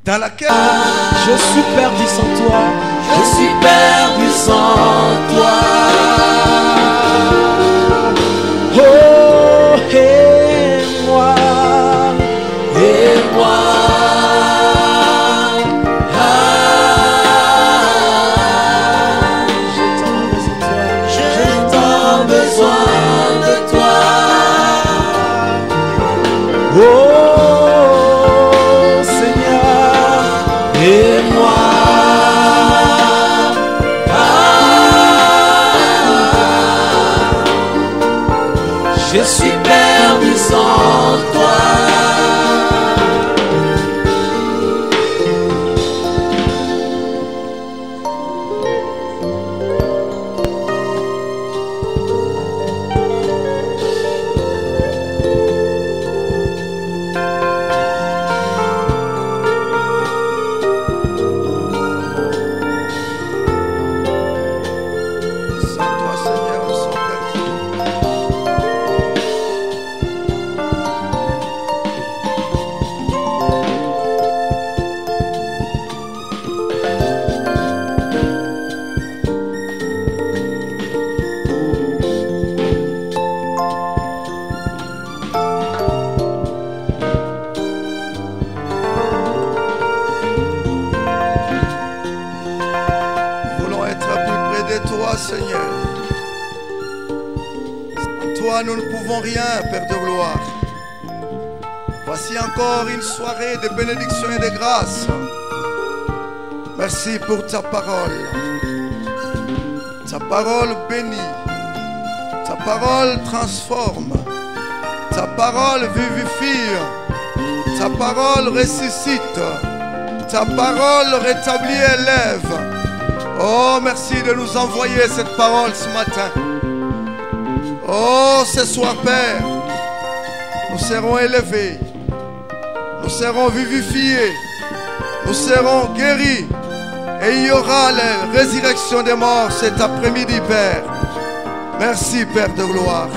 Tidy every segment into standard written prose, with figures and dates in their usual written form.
dans laquelle je suis perdu sans toi. Je suis perdu sans toi. Oh, et moi, Et moi, j'ai tant besoin de toi. oh Seigneur, Et moi, je suis perdu sans toi. sans toi, Seigneur, nous sommes perdus. Nous voulons être plus près de toi, Seigneur. Sans toi, nous ne pouvons rien, Père de gloire. Voici encore une soirée de bénédiction et de grâce. Merci pour ta parole. Ta parole bénit. Ta parole transforme. Ta parole vivifie. Ta parole ressuscite. Ta parole rétablit et élève. Oh, merci de nous envoyer cette parole ce matin. Oh, ce soir, Père, nous serons élevés. Nous serons vivifiés. Nous serons guéris. Et il y aura la résurrection des morts cet après-midi, Père. Merci, Père de gloire.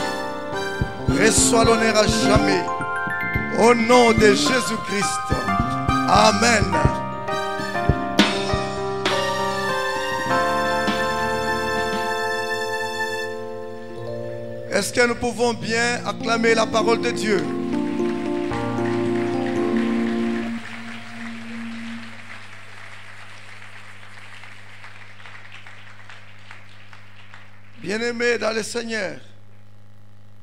Reçois l'honneur à jamais. Au nom de Jésus-Christ. Amen. Est-ce que nous pouvons bien acclamer la parole de Dieu? Bien-aimés dans le Seigneur,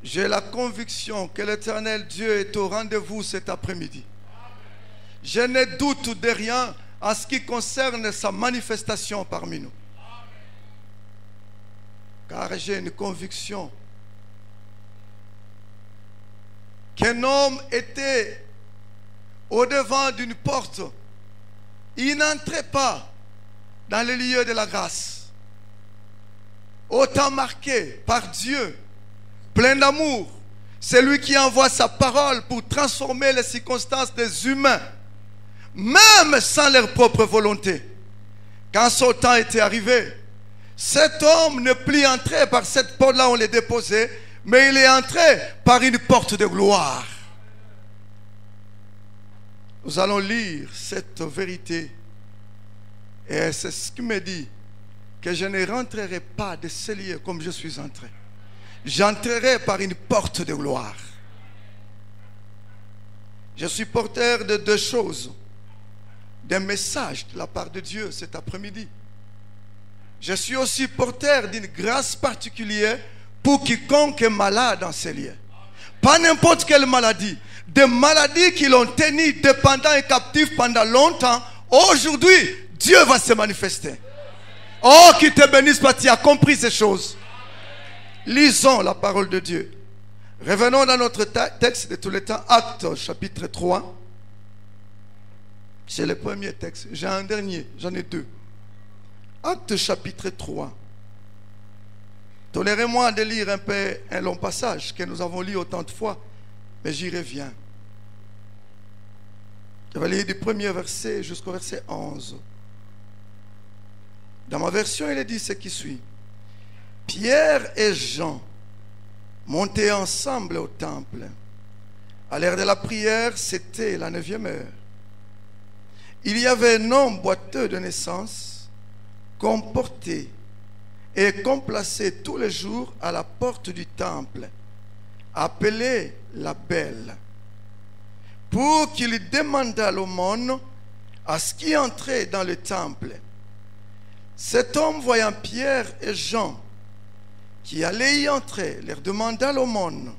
j'ai la conviction que l'Éternel Dieu est au rendez-vous cet après-midi. Je ne doute de rien en ce qui concerne sa manifestation parmi nous. Car j'ai une conviction qu'un homme était au-devant d'une porte. Il n'entrait pas dans le lieu de la grâce. Autant marqué par Dieu, plein d'amour, c'est lui qui envoie sa parole pour transformer les circonstances des humains, même sans leur propre volonté. Quand son temps était arrivé, cet homme ne plus entré par cette porte-là, on l'a déposé, mais il est entré par une porte de gloire. Nous allons lire cette vérité. Et c'est ce qui me dit que je ne rentrerai pas de ce lieu comme je suis entré. J'entrerai par une porte de gloire. Je suis porteur de deux choses. D'un message de la part de Dieu cet après-midi. Je suis aussi porteur d'une grâce particulière pour quiconque est malade dans ces lieux. Pas n'importe quelle maladie. Des maladies qui l'ont tenu dépendant et captif pendant longtemps. Aujourd'hui, Dieu va se manifester. Oh, qu'il te bénisse parce que tu as compris ces choses. Lisons la parole de Dieu. Revenons dans notre texte de tous les temps. Actes chapitre 3. C'est le premier texte. J'ai un dernier, j'en ai deux. Actes chapitre 3. Tolérez-moi de lire un peu un long passage que nous avons lu autant de fois, mais j'y reviens. Je vais lire du premier verset jusqu'au verset 11. Dans ma version, il est dit ce qui suit. Pierre et Jean montaient ensemble au temple. À l'heure de la prière, c'était la 9e heure. il y avait un homme boiteux de naissance qu'on portait et qu'on plaçait tous les jours à la porte du temple, appelé la Belle, pour qu'il demandât l'aumône à ce qui entrait dans le temple. Cet homme, voyant Pierre et Jean qui allaient y entrer, leur demanda l'aumône.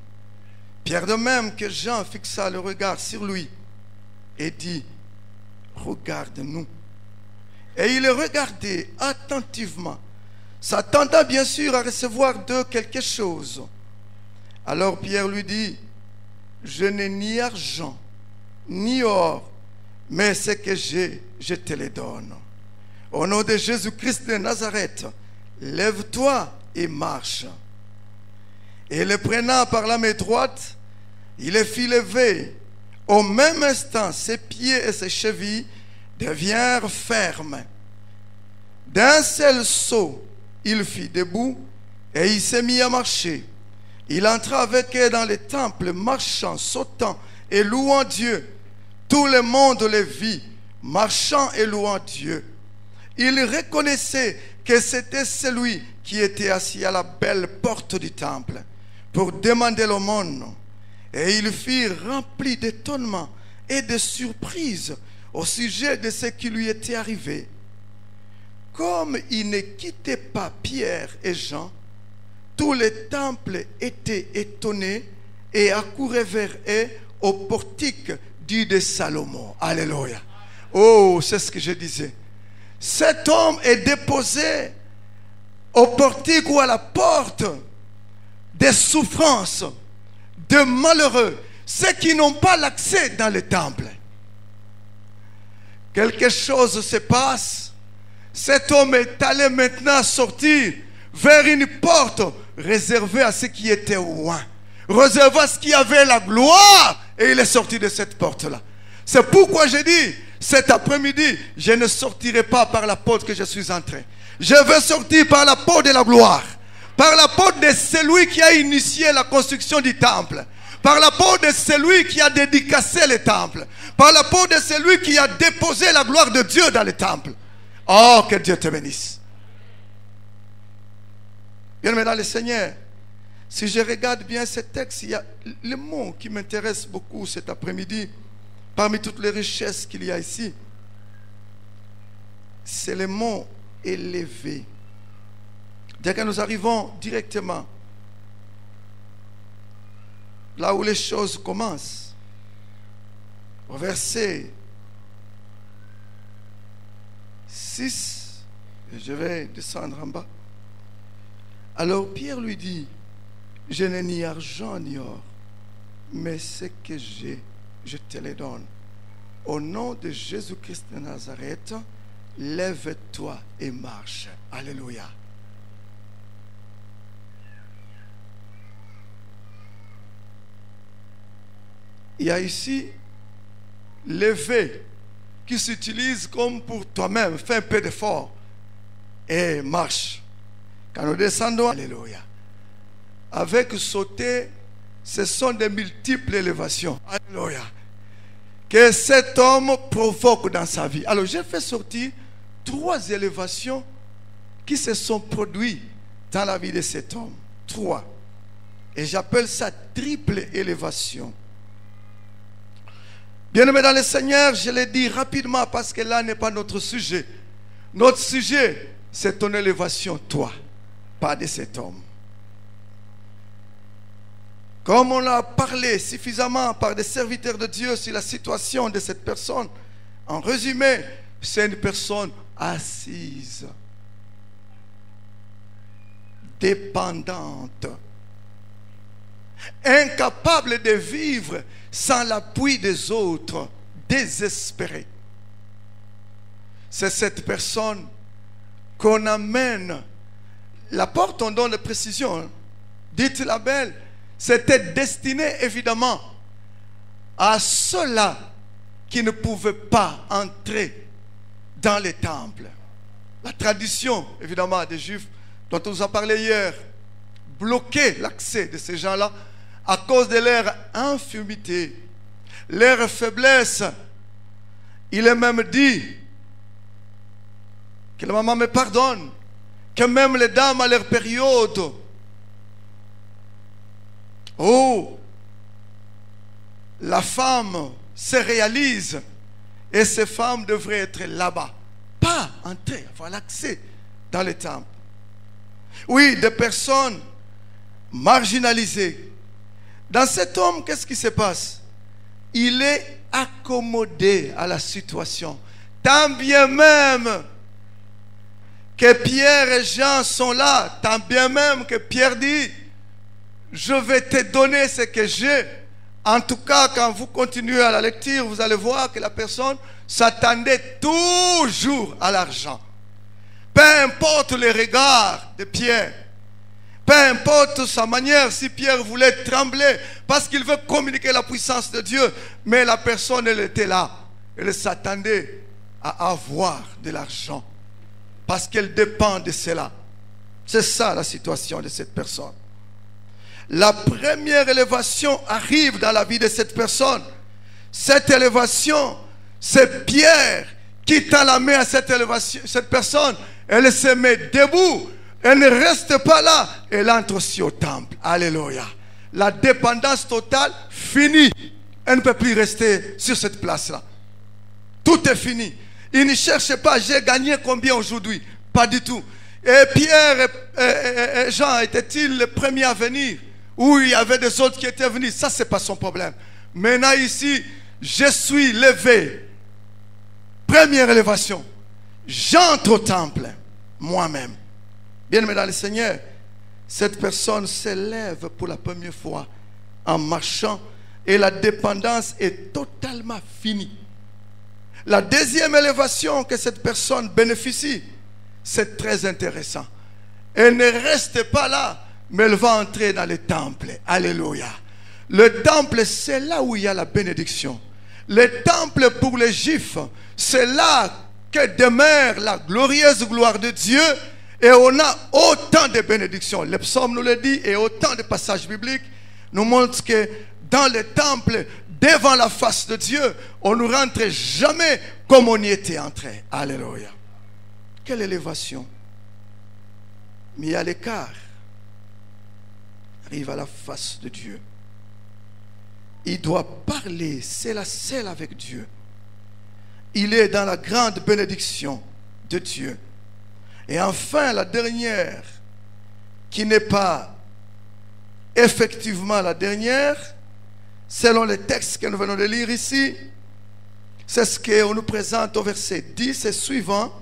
Pierre, de même que Jean, fixa le regard sur lui et dit: regarde-nous. Et il le regardait attentivement, s'attendant bien sûr à recevoir d'eux quelque chose. Alors Pierre lui dit: je n'ai ni argent, ni or, mais ce que j'ai, je te le donne. Au nom de Jésus-Christ de Nazareth, lève-toi et marche. Et le prenant par la main droite, il le fit lever. Au même instant, ses pieds et ses chevilles devinrent fermes. D'un seul saut, il fit debout et il s'est mis à marcher. Il entra avec eux dans le temple, marchant, sautant et louant Dieu. Tout le monde le vit, marchant et louant Dieu. Il reconnaissait que c'était celui qui était assis à la belle porte du temple pour demander l'aumône. Et il fut rempli d'étonnement et de surprise au sujet de ce qui lui était arrivé. Comme il ne quittait pas Pierre et Jean, tout le temple était étonné et accourait vers eux au portique dit de Salomon. Alléluia. Oh, c'est ce que je disais. Cet homme est déposé au portique ou à la porte des souffrances, de malheureux, ceux qui n'ont pas l'accès dans le temple. Quelque chose se passe. Cet homme est allé maintenant sortir vers une porte réservée à ceux qui étaient loin, réservée à ceux qui avaient la gloire, et il est sorti de cette porte-là. C'est pourquoi je dis, cet après-midi, je ne sortirai pas par la porte que je suis entré. Je vais sortir par la porte de la gloire, par la porte de celui qui a initié la construction du temple, par la porte de celui qui a dédicacé le temple, par la porte de celui qui a déposé la gloire de Dieu dans le temple. Oh, que Dieu te bénisse. Bien-aimé dans le Seigneur, si je regarde bien ce texte, il y a le mot qui m'intéresse beaucoup cet après-midi, parmi toutes les richesses qu'il y a ici, c'est le mot élevé. Dès que nous arrivons directement là où les choses commencent, au verset 6, et je vais descendre en bas. Alors Pierre lui dit: je n'ai ni argent ni or, mais ce que j'ai, je te le donne. Au nom de Jésus-Christ de Nazareth, lève-toi et marche. Alléluia. Il y a ici lever qui s'utilise comme pour toi-même. Fais un peu d'effort et marche. Quand nous descendons, alléluia. Avec sauter, ce sont de multiples élévations. Alléluia. Que cet homme provoque dans sa vie. Alors, j'ai fait sortir 3 élévations qui se sont produites dans la vie de cet homme. 3. Et j'appelle ça triple élévation. Bien-aimés dans le Seigneur, je l'ai dit rapidement parce que là n'est pas notre sujet. Notre sujet, c'est ton élévation, toi, pas de cet homme. Comme on a parlé suffisamment par des serviteurs de Dieu sur la situation de cette personne, en résumé, c'est une personne assise, dépendante, incapable de vivre sans l'appui des autres, désespérée. C'est cette personne qu'on amène. La porte, on donne la précision. Dites la belle. C'était destiné évidemment à ceux-là qui ne pouvaient pas entrer dans les temples. La tradition évidemment des Juifs dont on nous a parlé hier bloquait l'accès de ces gens-là à cause de leur infirmité, leur faiblesse Il est même dit que la maman me pardonne, que même les dames à leur période, oh, la femme se réalise et ces femmes devraient être là-bas, pas entrer, avoir l'accès dans les temples. Oui, des personnes marginalisées. Dans cet homme, qu'est-ce qui se passe? Il est accommodé à la situation. Tant bien même que Pierre et Jean sont là, tant bien même que Pierre dit, je vais te donner ce que j'ai. En tout cas, quand vous continuez à la lecture, vous allez voir que la personne s'attendait toujours à l'argent. Peu importe les regards de Pierre, peu importe sa manière, si Pierre voulait trembler, parce qu'il veut communiquer la puissance de Dieu, mais la personne, elle était là. Elle s'attendait à avoir de l'argent, parce qu'elle dépend de cela. C'est ça la situation de cette personne. La première élévation arrive dans la vie de cette personne. Cette élévation, c'est Pierre qui tend la main à cette élévation. Cette personne, elle se met debout. Elle ne reste pas là. Elle entre aussi au temple. Alléluia. La dépendance totale finie. Elle ne peut plus rester sur cette place-là. Tout est fini. Il ne cherche pas, j'ai gagné combien aujourd'hui? Pas du tout. Et Pierre et Jean étaient-ils les premiers à venir? Ou il y avait des autres qui étaient venus? Ça, ce n'est pas son problème. Maintenant ici, je suis levé. Première élévation. J'entre au temple, moi-même. Bien-aimé dans le Seigneur, cette personne s'élève pour la première fois en marchant et la dépendance est totalement finie. La deuxième élévation que cette personne bénéficie, c'est très intéressant. Elle ne reste pas là, mais elle va entrer dans le temple. Alléluia. Le temple, c'est là où il y a la bénédiction. Le temple pour les Juifs, c'est là que demeure la glorieuse gloire de Dieu. Et on a autant de bénédictions. Le psaume nous le dit, et autant de passages bibliques nous montrent que dans le temple, devant la face de Dieu, on ne rentre jamais comme on y était entré. Alléluia. Quelle élévation. Mais à l'écart, arrive à la face de Dieu. Il doit parler seul à seul avec Dieu. Il est dans la grande bénédiction de Dieu. Et enfin, la dernière, qui n'est pas effectivement la dernière, selon les textes que nous venons de lire ici, c'est ce qu'on nous présente au verset 10 et suivant.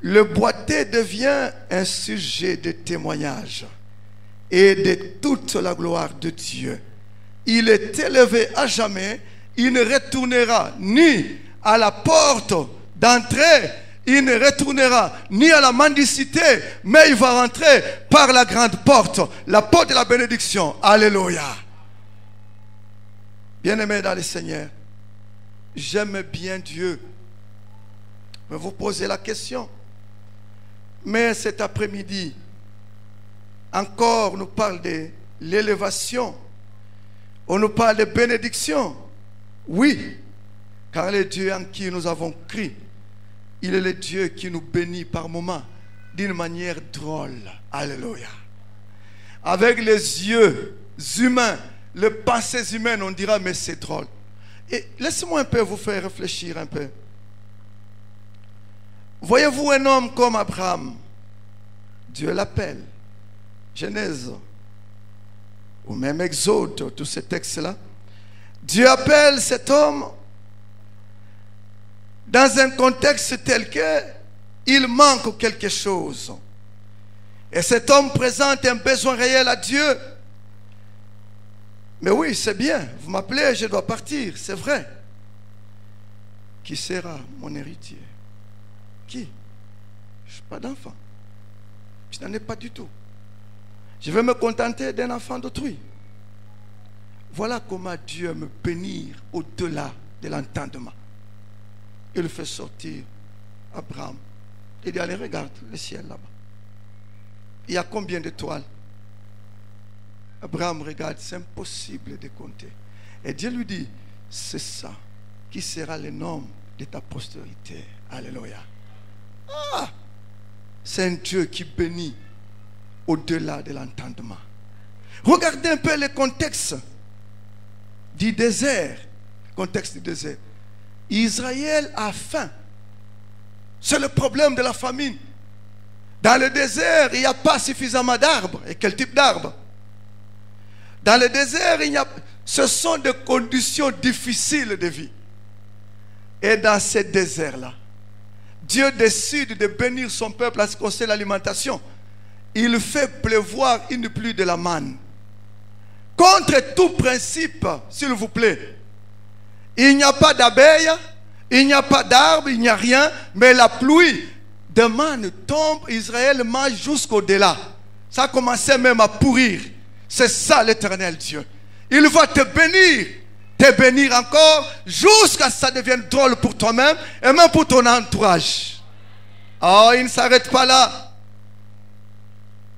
Le boiteux devient un sujet de témoignage et de toute la gloire de Dieu. Il est élevé à jamais. Il ne retournera ni à la porte d'entrée, il ne retournera ni à la mendicité, mais il va rentrer par la grande porte, la porte de la bénédiction. Alléluia. Bien-aimés dans le Seigneur, j'aime bien Dieu. Mais vous posez la question. Mais cet après-midi, encore, on nous parle de l'élévation. On nous parle de bénédiction. Oui, car le Dieu en qui nous avons cru, il est le Dieu qui nous bénit par moments d'une manière drôle. Alléluia. Avec les yeux humains, les pensées humaines, on dira mais c'est drôle. Et laissez-moi un peu vous faire réfléchir un peu. Voyez-vous un homme comme Abraham, Dieu l'appelle, Genèse, ou même Exode, tous ces textes-là. Dieu appelle cet homme dans un contexte tel que il manque quelque chose. Et cet homme présente un besoin réel à Dieu. Mais oui, c'est bien, vous m'appelez, je dois partir, c'est vrai. Qui sera mon héritier? Qui? Je n'ai pas d'enfant. Je n'en ai pas du tout. Je vais me contenter d'un enfant d'autrui. Voilà comment Dieu me bénit au-delà de l'entendement. Il fait sortir Abraham. Il dit, allez, regarde le ciel là-bas. Il y a combien d'étoiles? Abraham regarde, c'est impossible de compter. Et Dieu lui dit, c'est ça qui sera le nom de ta postérité. Alléluia. Ah, c'est un Dieu qui bénit au-delà de l'entendement. Regardez un peu le contexte du désert. Contexte du désert. Israël a faim. C'est le problème de la famine. Dans le désert, il n'y a pas suffisamment d'arbres. Et quel type d'arbres? Dans le désert, ce sont des conditions difficiles de vie. Et dans ce désert-là, Dieu décide de bénir son peuple à ce qui concerne l'alimentation. Il fait pleuvoir une pluie de la manne. Contre tout principe, s'il vous plaît. Il n'y a pas d'abeilles, il n'y a pas d'arbres, il n'y a rien, mais la pluie de manne tombe, Israël mange jusqu'au-delà. Ça a commencé même à pourrir. C'est ça l'Éternel Dieu. Il va te bénir encore, jusqu'à ce que ça devienne drôle pour toi-même et même pour ton entourage. Oh, il ne s'arrête pas là.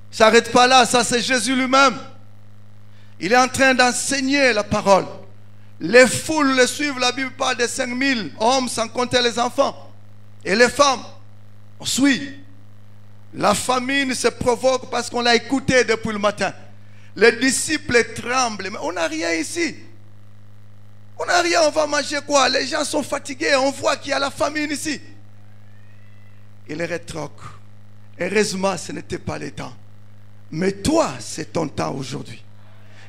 Il ne s'arrête pas là, ça c'est Jésus lui-même. Il est en train d'enseigner la parole. Les foules le suivent, la Bible parle de 5000 hommes sans compter les enfants. Et les femmes, on suit. La famine se provoque parce qu'on l'a écouté depuis le matin. Les disciples tremblent. Mais on n'a rien ici. On n'a rien, on va manger quoi? Les gens sont fatigués, on voit qu'il y a la famine ici. Il rétroque. Heureusement, ce n'était pas le temps. Mais toi, c'est ton temps aujourd'hui.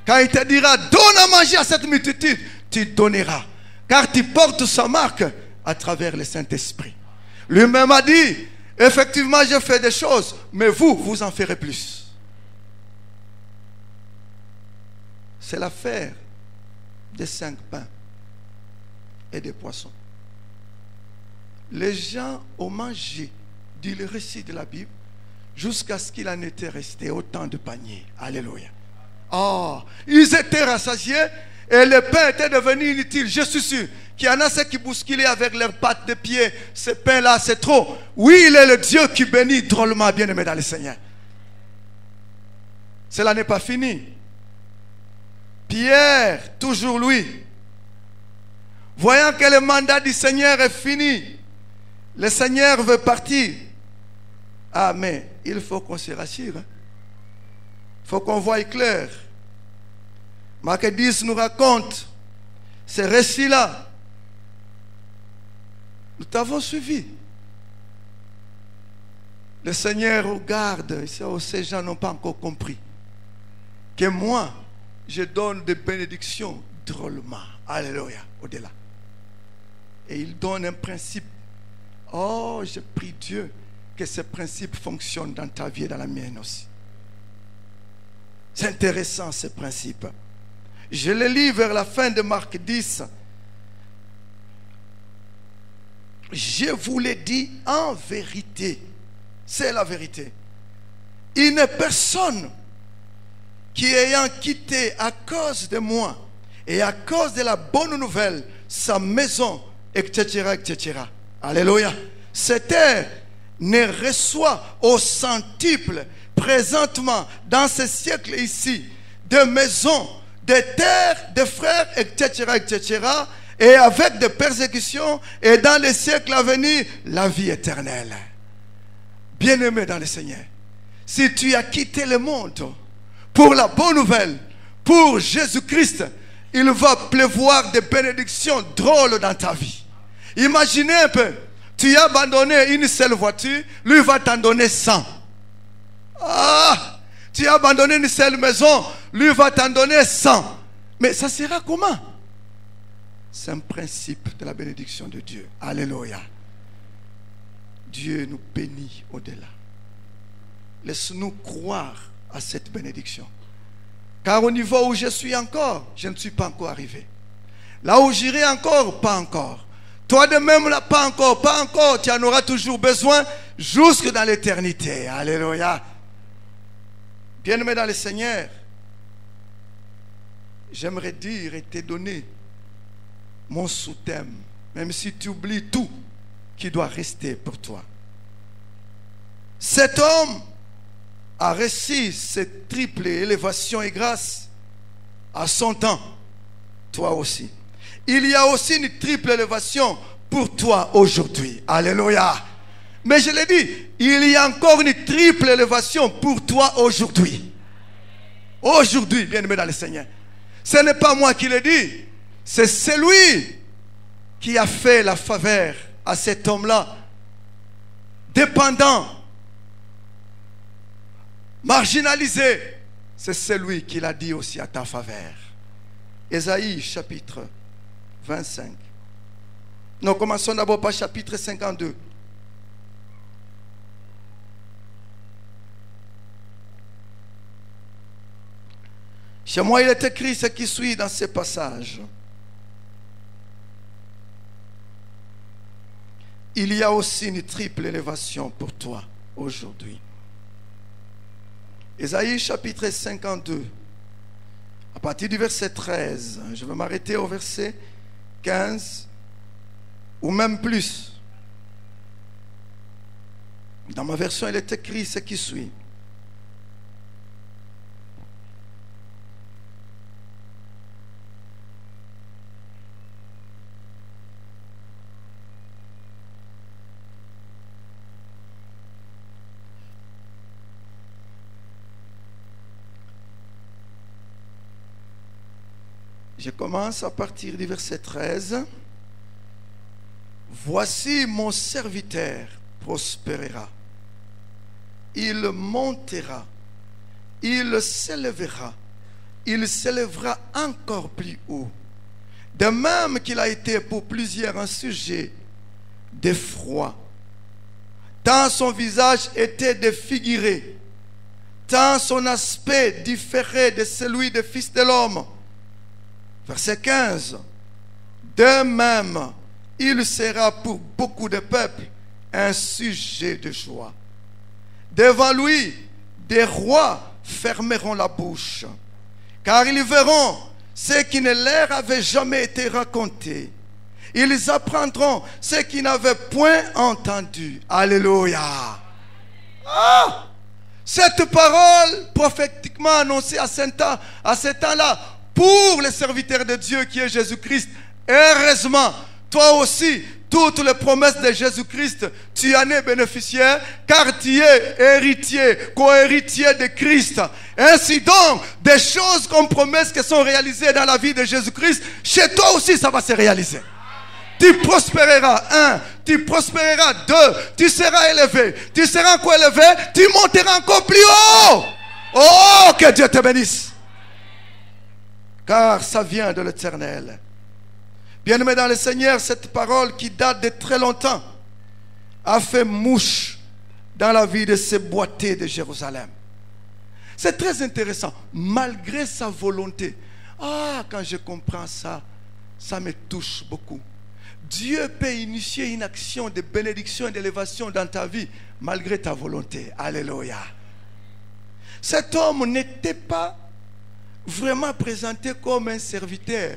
Quand il te dira, donne à manger à cette multitude, tu donneras. Car tu portes sa marque à travers le Saint-Esprit. Lui-même a dit, effectivement, je fais des choses, mais vous en ferez plus. C'est l'affaire des 5 pains et des poissons. Les gens ont mangé, dit le récit de la Bible, jusqu'à ce qu'il en était resté autant de paniers. Alléluia. Oh, ils étaient rassasiés et le pain était devenu inutile. Je suis sûr qu'il y en a ceux qui bousculaient avec leurs pattes de pied. Ce pain-là, c'est trop. Oui, il est le Dieu qui bénit drôlement, bien-aimé dans le Seigneur. Cela n'est pas fini. Pierre, toujours lui, voyant que le mandat du Seigneur est fini, le Seigneur veut partir. Ah, mais il faut qu'on se rassure. Il faut qu'on voie clair. Marc 10 nous raconte ces récits-là. Nous t'avons suivi. Le Seigneur regarde. Ces gens n'ont pas encore compris que moi, je donne des bénédictions drôlement. Alléluia. Au-delà. Et il donne un principe. Oh, je prie Dieu que ce principe fonctionne dans ta vie et dans la mienne aussi. C'est intéressant ce principe. Je le lis vers la fin de Marc 10. Je vous l'ai dit en vérité. C'est la vérité. Une personne qui ayant quitté à cause de moi et à cause de la bonne nouvelle sa maison, etc., etc. Alléluia. Cette terre ne reçoit au centuple présentement dans ce siècle ici de maisons, de terres, de frères, etc., etc., et avec des persécutions, et dans les siècles à venir, la vie éternelle. Bien-aimé dans le Seigneur, si tu as quitté le monde pour la bonne nouvelle, pour Jésus-Christ, il va pleuvoir des bénédictions drôles dans ta vie. Imaginez un peu, tu as abandonné une seule voiture, lui va t'en donner 100. Ah, tu as abandonné une seule maison, lui va t'en donner 100. Mais ça sera comment? C'est un principe de la bénédiction de Dieu. Alléluia. Dieu nous bénit au-delà. Laisse-nous croire à cette bénédiction. Car au niveau où je suis encore, je ne suis pas encore arrivé. Là où j'irai encore, pas encore. Toi de même là, pas encore. Tu en auras toujours besoin jusque dans l'éternité. Alléluia. Bien-aimé dans le Seigneur, j'aimerais dire et te donner mon sous-thème, même si tu oublies tout qui doit rester pour toi. Cet homme a reçu cette triple élévation et grâce à son temps. Toi aussi. il y a aussi une triple élévation pour toi aujourd'hui. Alléluia. Mais je l'ai dit, il y a encore une triple élévation pour toi aujourd'hui. Aujourd'hui, bien-aimé dans le Seigneur. Ce n'est pas moi qui le dis, c'est celui qui a fait la faveur à cet homme-là, dépendant, marginalisé. C'est celui qui l'a dit aussi à ta faveur. Ésaïe chapitre 25. Nous commençons d'abord par chapitre 52. Chez moi, il est écrit ce qui suit dans ces passages. Il y a aussi une triple élévation pour toi aujourd'hui. Ésaïe chapitre 52, à partir du verset 13, je vais m'arrêter au verset 15 ou même plus. Dans ma version, il est écrit ce qui suit. Je commence à partir du verset 13. Voici mon serviteur prospérera. Il montera. Il s'élèvera. Il s'élèvera encore plus haut. De même qu'il a été pour plusieurs un sujet d'effroi. Tant son visage était défiguré. Tant son aspect différait de celui des fils de l'homme. Verset 15. De même, il sera pour beaucoup de peuples un sujet de joie. Devant lui, des rois fermeront la bouche, car ils verront ce qui ne leur avait jamais été raconté. Ils apprendront ce qu'ils n'avaient point entendu. Alléluia. Ah! Cette parole prophétiquement annoncée à ce temps-là, pour les serviteurs de Dieu qui est Jésus-Christ, heureusement, toi aussi, toutes les promesses de Jésus-Christ, tu en es bénéficiaire, car tu es héritier, co-héritier de Christ. Ainsi donc, des choses comme promesses qui sont réalisées dans la vie de Jésus-Christ, chez toi aussi, ça va se réaliser. Tu prospéreras, 1, tu prospéreras, 2, tu seras élevé, tu seras encore élevé, tu monteras encore plus haut. Oh, que Dieu te bénisse. Car ça vient de l'Éternel. Bien-aimé dans le Seigneur, cette parole qui date de très longtemps a fait mouche dans la vie de ces boiteux de Jérusalem. C'est très intéressant. Malgré sa volonté. Ah, quand je comprends ça, ça me touche beaucoup. Dieu peut initier une action de bénédiction et d'élévation dans ta vie malgré ta volonté. Alléluia. Cet homme n'était pas vraiment présenté comme un serviteur.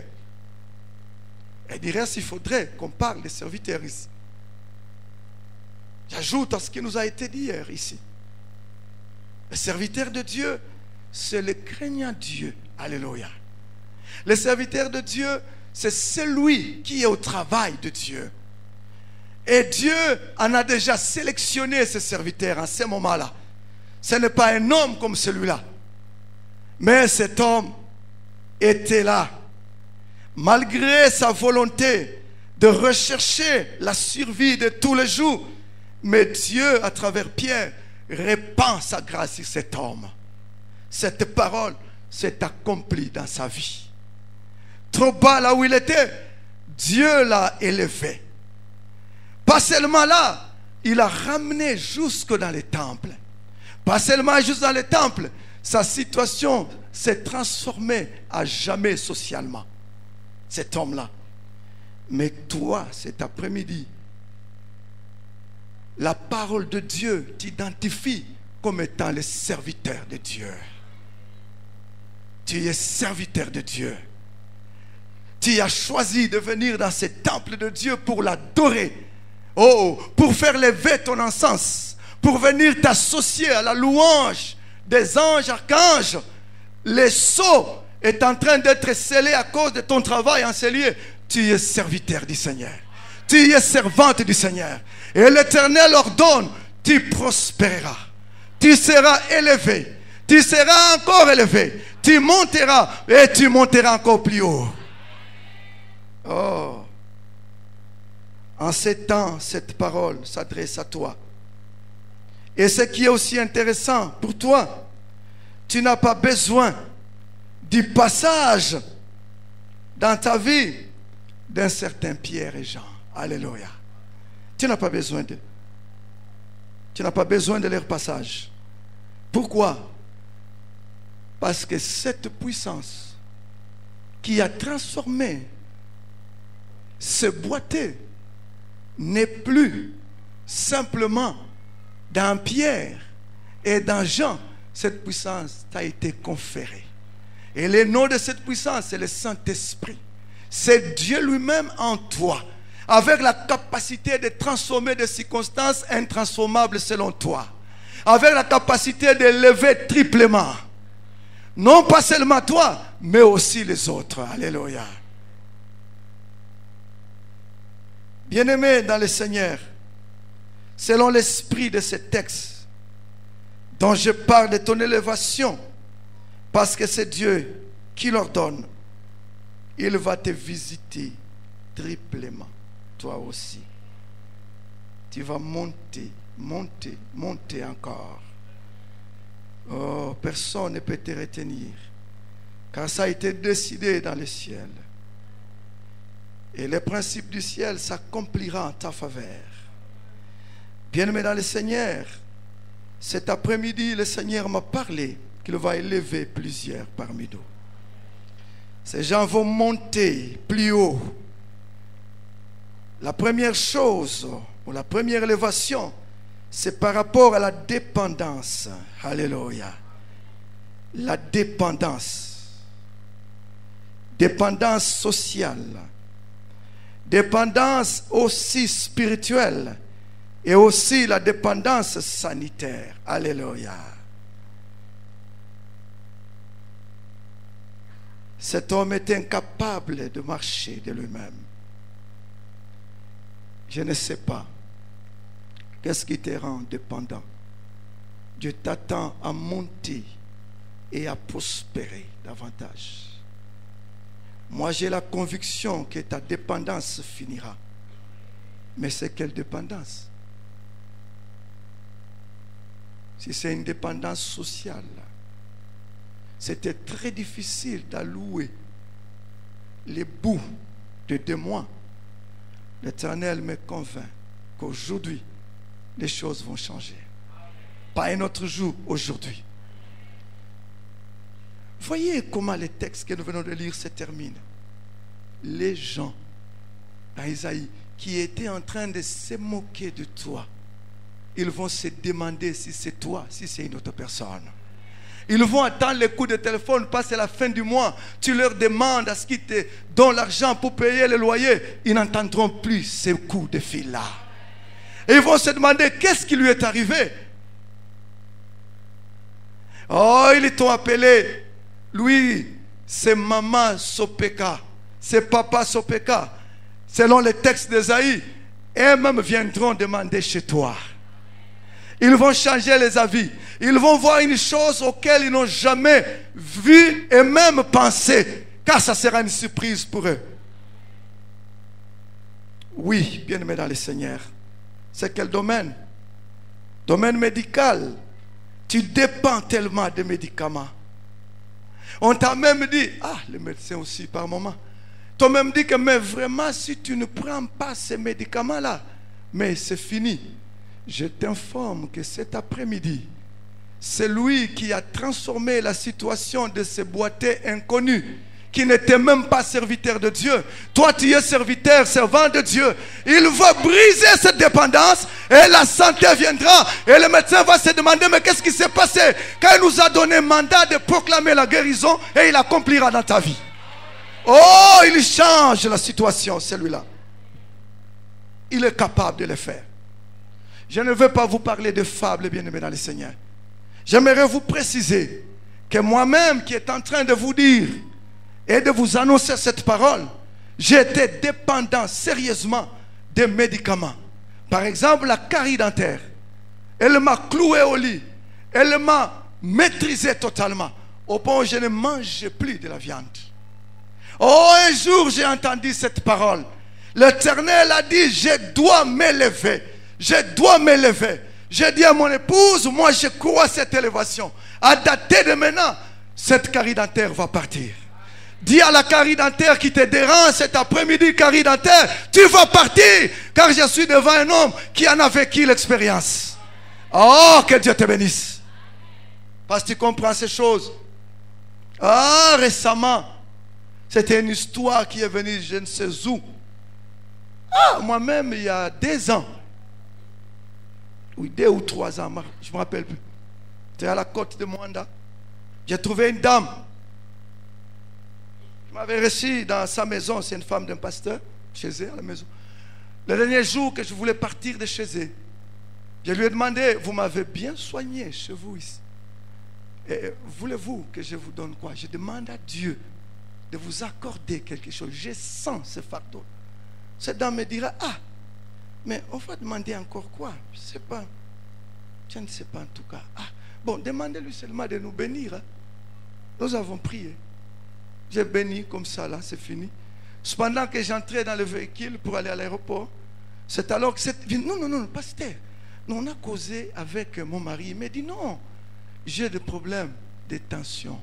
Et dirait s'il faudrait qu'on parle des serviteurs ici. J'ajoute à ce qui nous a été dit hier ici. Le serviteur de Dieu, c'est le craignant Dieu. Alléluia. Le serviteur de Dieu, c'est celui qui est au travail de Dieu. Et Dieu en a déjà sélectionné ses serviteurs en ce moment-là. Ce n'est pas un homme comme celui-là. Mais cet homme était là, malgré sa volonté de rechercher la survie de tous les jours. Mais Dieu, à travers Pierre, répand sa grâce sur cet homme. Cette parole s'est accomplie dans sa vie. Trop bas là où il était, Dieu l'a élevé. Pas seulement là, il l'a ramené jusque dans les temples. Pas seulement juste dans les temples, sa situation s'est transformée à jamais socialement. Cet homme-là. Mais toi, cet après-midi, la parole de Dieu t'identifie comme étant le serviteur de Dieu. Tu es serviteur de Dieu. Tu as choisi de venir dans ce temple de Dieu pour l'adorer. Oh, pour faire lever ton encens, pour venir t'associer à la louange des anges, archanges. Les sceaux est en train d'être scellé à cause de ton travail en ces lieux. tu es serviteur du Seigneur. Tu es servante du Seigneur. Et l'Éternel ordonne, tu prospéreras. Tu seras élevé. Tu seras encore élevé. Tu monteras et tu monteras encore plus haut. Oh. En ces temps, cette parole s'adresse à toi. Et ce qui est aussi intéressant pour toi, tu n'as pas besoin du passage dans ta vie d'un certain Pierre et Jean. Alléluia. Tu n'as pas besoin de leur passage. Pourquoi? Parce que cette puissance qui a transformé ce boiteux n'est plus simplement dans Pierre et dans Jean. Cette puissance t'a été conférée. Et le nom de cette puissance, c'est le Saint-Esprit. C'est Dieu lui-même en toi, avec la capacité de transformer des circonstances intransformables selon toi, avec la capacité de lever triplement. Non pas seulement toi, mais aussi les autres. Alléluia. Bien-aimés dans le Seigneur, selon l'esprit de ce texte dont je parle de ton élévation, parce que c'est Dieu qui l'ordonne, il va te visiter triplement, toi aussi. Tu vas monter, monter, monter encore. Oh, personne ne peut te retenir, car ça a été décidé dans le ciel. Et les principes du ciel s'accomplira en ta faveur. Bien-aimé dans le Seigneur, cet après-midi, le Seigneur m'a parlé qu'il va élever plusieurs parmi nous. Ces gens vont monter plus haut. La première chose, ou la première élévation, c'est par rapport à la dépendance. Alléluia. La dépendance. Dépendance sociale. Dépendance aussi spirituelle. Et aussi la dépendance sanitaire. Alléluia. Cet homme est incapable de marcher de lui-même. Je ne sais pas. Qu'est-ce qui te rend dépendant? Dieu t'attend à monter et à prospérer davantage. Moi, j'ai la conviction que ta dépendance finira. Mais c'est quelle dépendance? Si c'est une dépendance sociale, c'était très difficile d'allouer les bouts de 2 mois. L'Éternel me convainc qu'aujourd'hui, les choses vont changer. Pas un autre jour, aujourd'hui. Voyez comment les textes que nous venons de lire se terminent. Les gens, dans Isaïe, qui étaient en train de se moquer de toi, ils vont se demander si c'est toi, si c'est une autre personne. Ils vont attendre les coups de téléphone, passer la fin du mois. Tu leur demandes à ce qu'ils te donnent l'argent pour payer le loyer. Ils n'entendront plus ces coups de fil-là. Et ils vont se demander qu'est-ce qui lui est arrivé. Oh, ils t'ont appelé. Lui, c'est maman Sopeka. C'est papa Sopeka. Selon les textes d'Ésaïe, eux-mêmes viendront demander chez toi. Ils vont changer les avis. Ils vont voir une chose auquel ils n'ont jamais vu et même pensé. Car ça sera une surprise pour eux. Oui, bien-aimés dans le Seigneur. C'est quel domaine? Domaine médical. Tu dépends tellement des médicaments. On t'a même dit, les médecins aussi par moment. T'as même dit que mais vraiment si tu ne prends pas ces médicaments-là, mais c'est fini. Je t'informe que cet après-midi, c'est lui qui a transformé la situation de ce boiteux inconnu qui n'était même pas serviteur de Dieu. Toi, tu es serviteur, servant de Dieu. Il va briser cette dépendance et la santé viendra. Et le médecin va se demander, mais qu'est-ce qui s'est passé? Quand il nous a donné mandat de proclamer la guérison et il accomplira dans ta vie. Oh, il change la situation, celui-là. Il est capable de le faire. Je ne veux pas vous parler de fables, bien-aimés dans le Seigneur. J'aimerais vous préciser que moi-même qui est en train de vous dire et de vous annoncer cette parole, j'étais dépendant sérieusement des médicaments. Par exemple, la carie dentaire. Elle m'a cloué au lit. Elle m'a maîtrisé totalement. Au point où je ne mangeais plus de la viande. Oh, un jour j'ai entendu cette parole. L'Éternel a dit, je dois m'élever. Je dois m'élever. J'ai dit à mon épouse, moi je crois à cette élévation. À dater de maintenant, cette carie dentaire va partir. Dis à la carie dentaire qui te dérange cet après-midi, carie dentaire, tu vas partir. Car je suis devant un homme qui en a vécu l'expérience. Oh, que Dieu te bénisse. Parce que tu comprends ces choses. Ah, récemment, c'était une histoire qui est venue je ne sais où. Ah, moi-même, il y a 2 ans. Oui, 2 ou 3 ans, je ne me rappelle plus. C'était à la côte de Mwanda. J'ai trouvé une dame. Je m'avais reçu dans sa maison. C'est une femme d'un pasteur, chez elle, à la maison. Le dernier jour que je voulais partir de chez elle, je lui ai demandé, vous m'avez bien soigné chez vous ici. Et voulez-vous que je vous donne quoi? Je demande à Dieu de vous accorder quelque chose. Je sens ce fardeau. Cette dame me dira, ah, mais on va demander encore quoi? Je ne sais pas. Je ne sais pas en tout cas. Ah, bon, demandez-lui seulement de nous bénir. Hein. Nous avons prié. J'ai béni comme ça, là, c'est fini. Cependant que j'entrais dans le véhicule pour aller à l'aéroport, c'est alors que cette... Non, pasteur. Nous, on a causé avec mon mari. Il m'a dit, non, j'ai des problèmes de tension.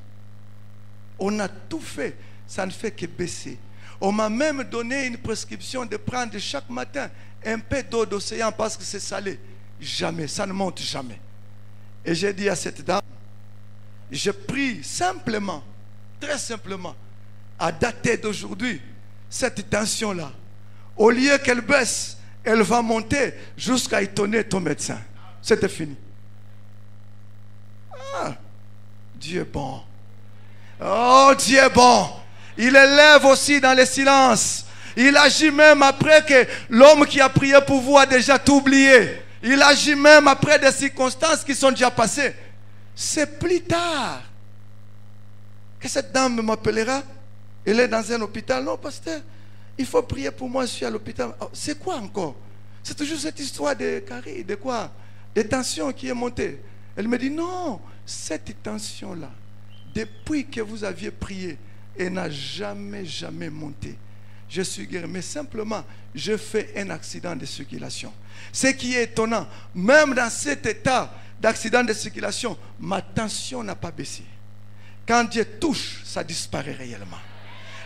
On a tout fait. Ça ne fait que baisser. On m'a même donné une prescription de prendre chaque matin un peu d'eau d'océan parce que c'est salé. Jamais, ça ne monte jamais. Et j'ai dit à cette dame, je prie simplement, très simplement, à dater d'aujourd'hui, cette tension-là, au lieu qu'elle baisse, elle va monter jusqu'à étonner ton médecin. C'était fini. Ah, Dieu est bon. Oh, Dieu est bon. Il élève aussi dans le silence. Il agit même après que l'homme qui a prié pour vous a déjà tout oublié. Il agit même après des circonstances qui sont déjà passées. C'est plus tard que cette dame m'appellera. Elle est dans un hôpital. Non, pasteur, il faut prier pour moi, je suis à l'hôpital. Oh, c'est quoi encore? C'est toujours cette histoire de carie, de quoi? De tension qui est montée. Elle me dit, non, cette tension-là, depuis que vous aviez prié, elle n'a jamais monté. Je suis guéri, mais simplement, je fais un accident de circulation. Ce qui est étonnant, même dans cet état d'accident de circulation, ma tension n'a pas baissé. Quand Dieu touche, ça disparaît réellement.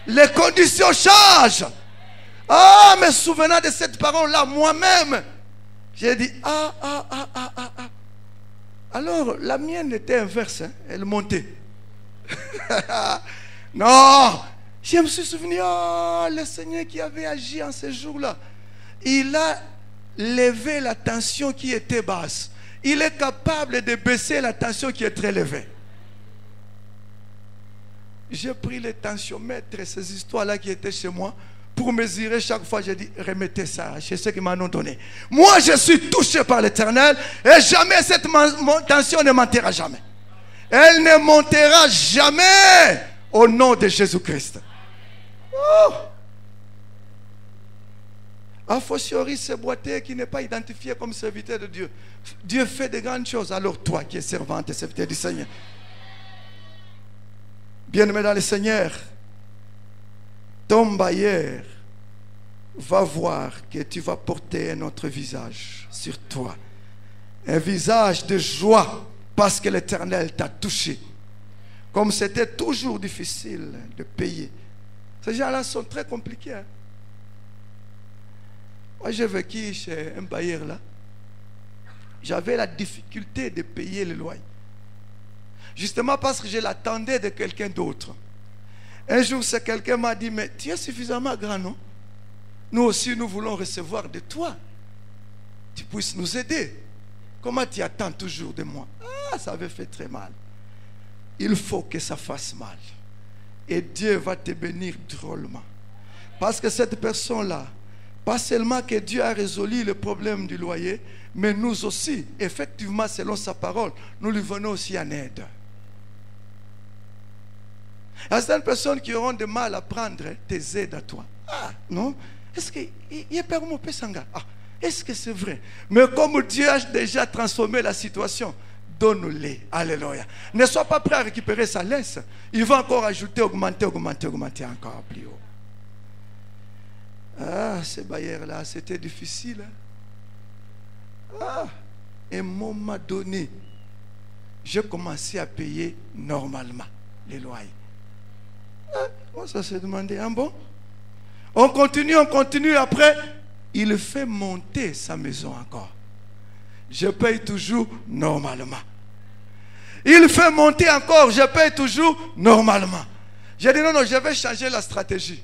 Les conditions changent. Ah, me souvenant de cette parole-là, moi-même, j'ai dit, Alors, la mienne était inverse, hein? Elle montait. Non, je me suis souvenu, oh, le Seigneur qui avait agi en ce jour-là, il a levé la tension qui était basse. Il est capable de baisser la tension qui est très élevée. J'ai pris le tensiomètre, ces histoires-là qui étaient chez moi, pour mesurer chaque fois. J'ai dit, remettez ça chez ceux qui m'en ont donné. Moi, je suis touché par l'Éternel et jamais cette tension ne montera jamais. Elle ne montera jamais au nom de Jésus-Christ. Oh. A fortiori, ce boiteux qui n'est pas identifié comme serviteur de Dieu. Dieu fait de grandes choses. Alors toi qui es servante et serviteur du Seigneur, bien-aimé dans le Seigneur, ton bailleur va voir que tu vas porter un autre visage sur toi. Un visage de joie parce que l'Éternel t'a touché. Comme c'était toujours difficile de payer. Ces gens-là sont très compliqués. Hein? Moi, j'ai vécu chez un bailleur là. J'avais la difficulté de payer le loyer. Justement parce que je l'attendais de quelqu'un d'autre. Un jour, ce quelqu'un m'a dit, mais tu es suffisamment grand, non? Nous aussi, nous voulons recevoir de toi. Tu puisses nous aider. Comment tu attends toujours de moi? Ah, ça avait fait très mal. Il faut que ça fasse mal. Et Dieu va te bénir drôlement. Parce que cette personne-là, pas seulement que Dieu a résolu le problème du loyer, mais nous aussi, effectivement, selon sa parole, nous lui venons aussi en aide. Il y a certaines personnes qui auront du mal à prendre tes aides à toi. Ah, non? Est-ce que il y a pas mon pesanga? Ah, est-ce que c'est vrai? Mais comme Dieu a déjà transformé la situation, donne-les. Alléluia. Ne sois pas prêt à récupérer sa laisse. Il va encore ajouter, augmenter encore plus haut. Ah, ces bailleurs-là, c'était difficile. Hein? Ah, et un moment donné, j'ai commencé à payer normalement les loyers. Ah, moi, ça s'est demandé, hein, bon? On continue. Après, il fait monter sa maison encore. Je paye toujours normalement. Il fait monter encore, je paye toujours normalement. J'ai dit non, je vais changer la stratégie.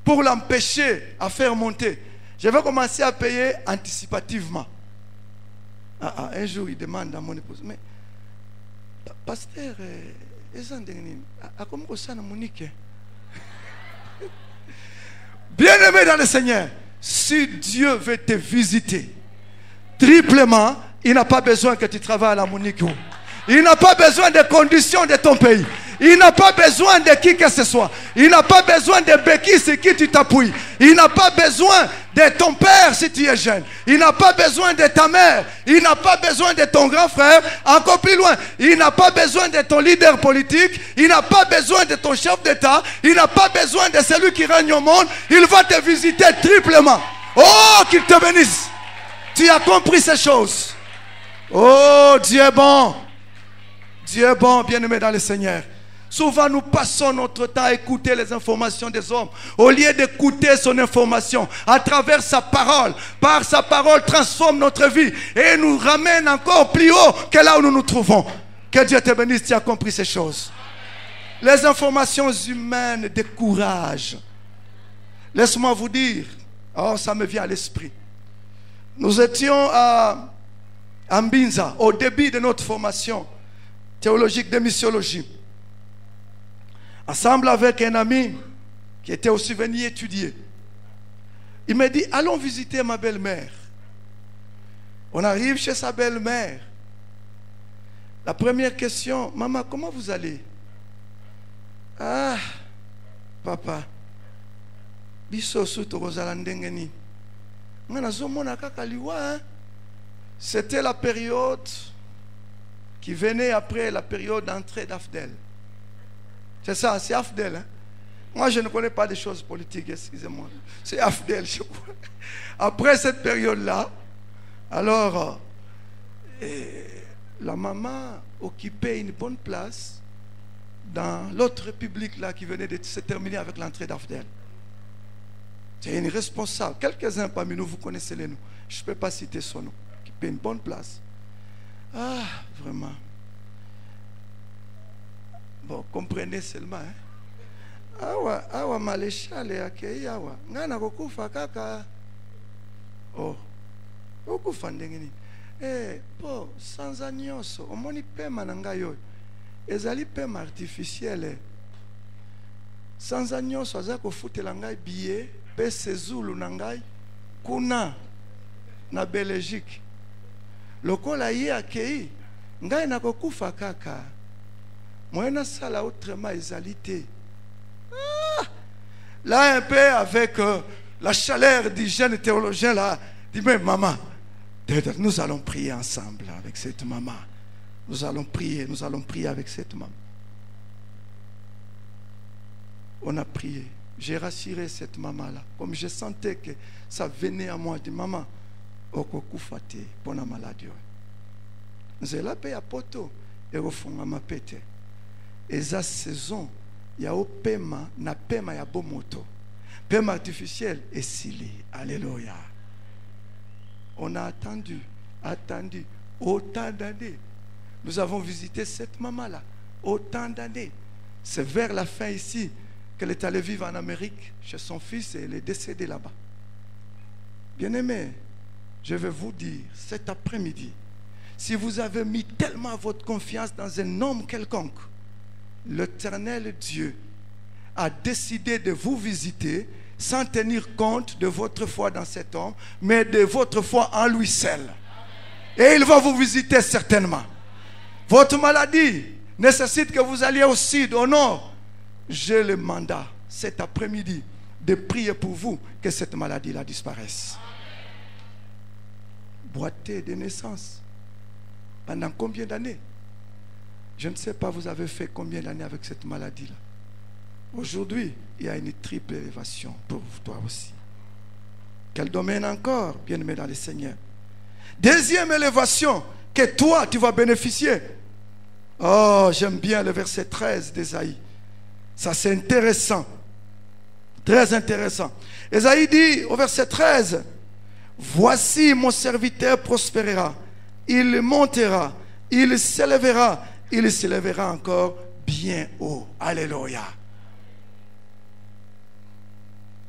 Pour l'empêcher à faire monter, je vais commencer à payer anticipativement. Un jour, il demande à mon épouse, mais pasteur, bien-aimé dans le Seigneur, si Dieu veut te visiter triplement, il n'a pas besoin que tu travailles à la Monique. Il n'a pas besoin des conditions de ton pays. Il n'a pas besoin de qui que ce soit. Il n'a pas besoin de béquilles sur qui tu t'appuies. Il n'a pas besoin de ton père si tu es jeune. Il n'a pas besoin de ta mère. Il n'a pas besoin de ton grand frère. Encore plus loin, il n'a pas besoin de ton leader politique. Il n'a pas besoin de ton chef d'État. Il n'a pas besoin de celui qui règne au monde. Il va te visiter triplement. Oh, qu'il te bénisse. Tu as compris ces choses. Oh, Dieu est bon. Dieu est bon, bien-aimé dans le Seigneur. Souvent, nous passons notre temps à écouter les informations des hommes. Au lieu d'écouter son information, à travers sa parole, par sa parole, transforme notre vie et nous ramène encore plus haut que là où nous nous trouvons. Que Dieu te bénisse, tu as compris ces choses. Les informations humaines découragent. Laisse-moi vous dire, oh, ça me vient à l'esprit. Nous étions à Mbinza, au début de notre formation théologique de missiologie, ensemble avec un ami qui était aussi venu étudier. Il m'a dit, allons visiter ma belle-mère. On arrive chez sa belle-mère. La première question, maman, comment vous allez? Ah, papa, c'était la période qui venait après la période d'entrée d'Afdel. C'est ça, c'est Afdel. Hein? Moi, je ne connais pas des choses politiques, excusez-moi. C'est Afdel, je crois. Après cette période-là, alors, la maman occupait une bonne place dans l'autre république là qui venait de se terminer avec l'entrée d'Afdel. C'est une responsable. Quelques-uns parmi nous, vous connaissez les noms. Je ne peux pas citer son nom. Qui occupait une bonne place. Ah, vraiment. Bon, comprenez seulement. Hein? Awa maléchal et akei awa. Ngana kokufa kaka. Oh. Kokufa ndengeni. Po sans agnoso. Omoni pema nangayo. Ezali pema artificiel. Sans agnoso azako fute langai billet. Pe sezulu nangai. Kuna. Na Belgique. Lokola ye akei. Ngai na kokufa kaka. Moi, sala autrement exalité. Là, un peu avec la chaleur du jeune théologien, là, dit, mais maman, nous allons prier ensemble avec cette maman. Nous allons prier avec cette maman. On a prié. J'ai rassuré cette maman-là. Comme je sentais que ça venait à moi, je dis, maman, okokufate pour la maladie. Nous allons payer à poto et au fond, ma pété. Et sa saison, il y a au paiement, na paiement ya bon moto. Paiement artificiel et silé. Alléluia. On a attendu autant d'années. Nous avons visité cette maman-là. Autant d'années. C'est vers la fin ici qu'elle est allée vivre en Amérique chez son fils et elle est décédée là-bas. Bien-aimés, je vais vous dire cet après-midi, si vous avez mis tellement votre confiance dans un homme quelconque, l'Éternel Dieu a décidé de vous visiter sans tenir compte de votre foi dans cet homme, mais de votre foi en lui seul. Et il va vous visiter certainement. Votre maladie nécessite que vous alliez au sud, au nord. J'ai le mandat cet après-midi de prier pour vous que cette maladie-là disparaisse. Boiter de naissance. Pendant combien d'années? Je ne sais pas, vous avez fait combien d'années avec cette maladie-là. Aujourd'hui, il y a une triple élévation pour toi aussi. Quel domaine encore, bien-aimé dans le Seigneur? Deuxième élévation, que toi, tu vas bénéficier. Oh, j'aime bien le verset 13 d'Ésaïe. Ça, c'est intéressant. Très intéressant. Ésaïe dit au verset 13, « Voici mon serviteur prospérera. Il montera, il s'élèvera encore bien haut. » Alléluia.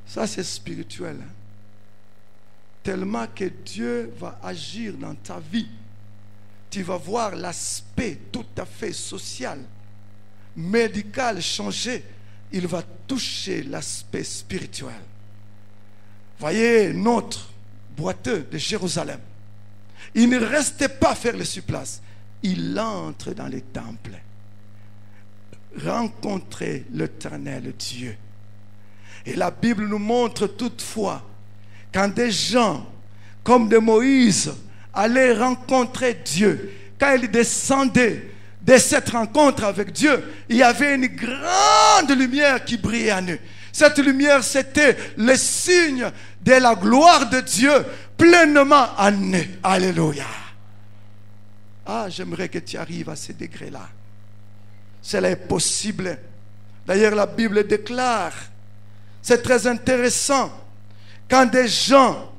Ça, c'est spirituel. Hein? Tellement que Dieu va agir dans ta vie. Tu vas voir l'aspect tout à fait social, médical changer. Il va toucher l'aspect spirituel. Voyez notre boiteux de Jérusalem. Il ne restait pas faire le supplice. Il entre dans les temples. Rencontrer l'Éternel Dieu. Et la Bible nous montre toutefois, quand des gens comme de Moïse allaient rencontrer Dieu, quand ils descendaient de cette rencontre avec Dieu, il y avait une grande lumière qui brillait en eux. Cette lumière, c'était le signe de la gloire de Dieu pleinement en eux. Alléluia. Ah, j'aimerais que tu arrives à ce degré-là. Cela est possible. D'ailleurs, la Bible déclare, c'est très intéressant, quand des gens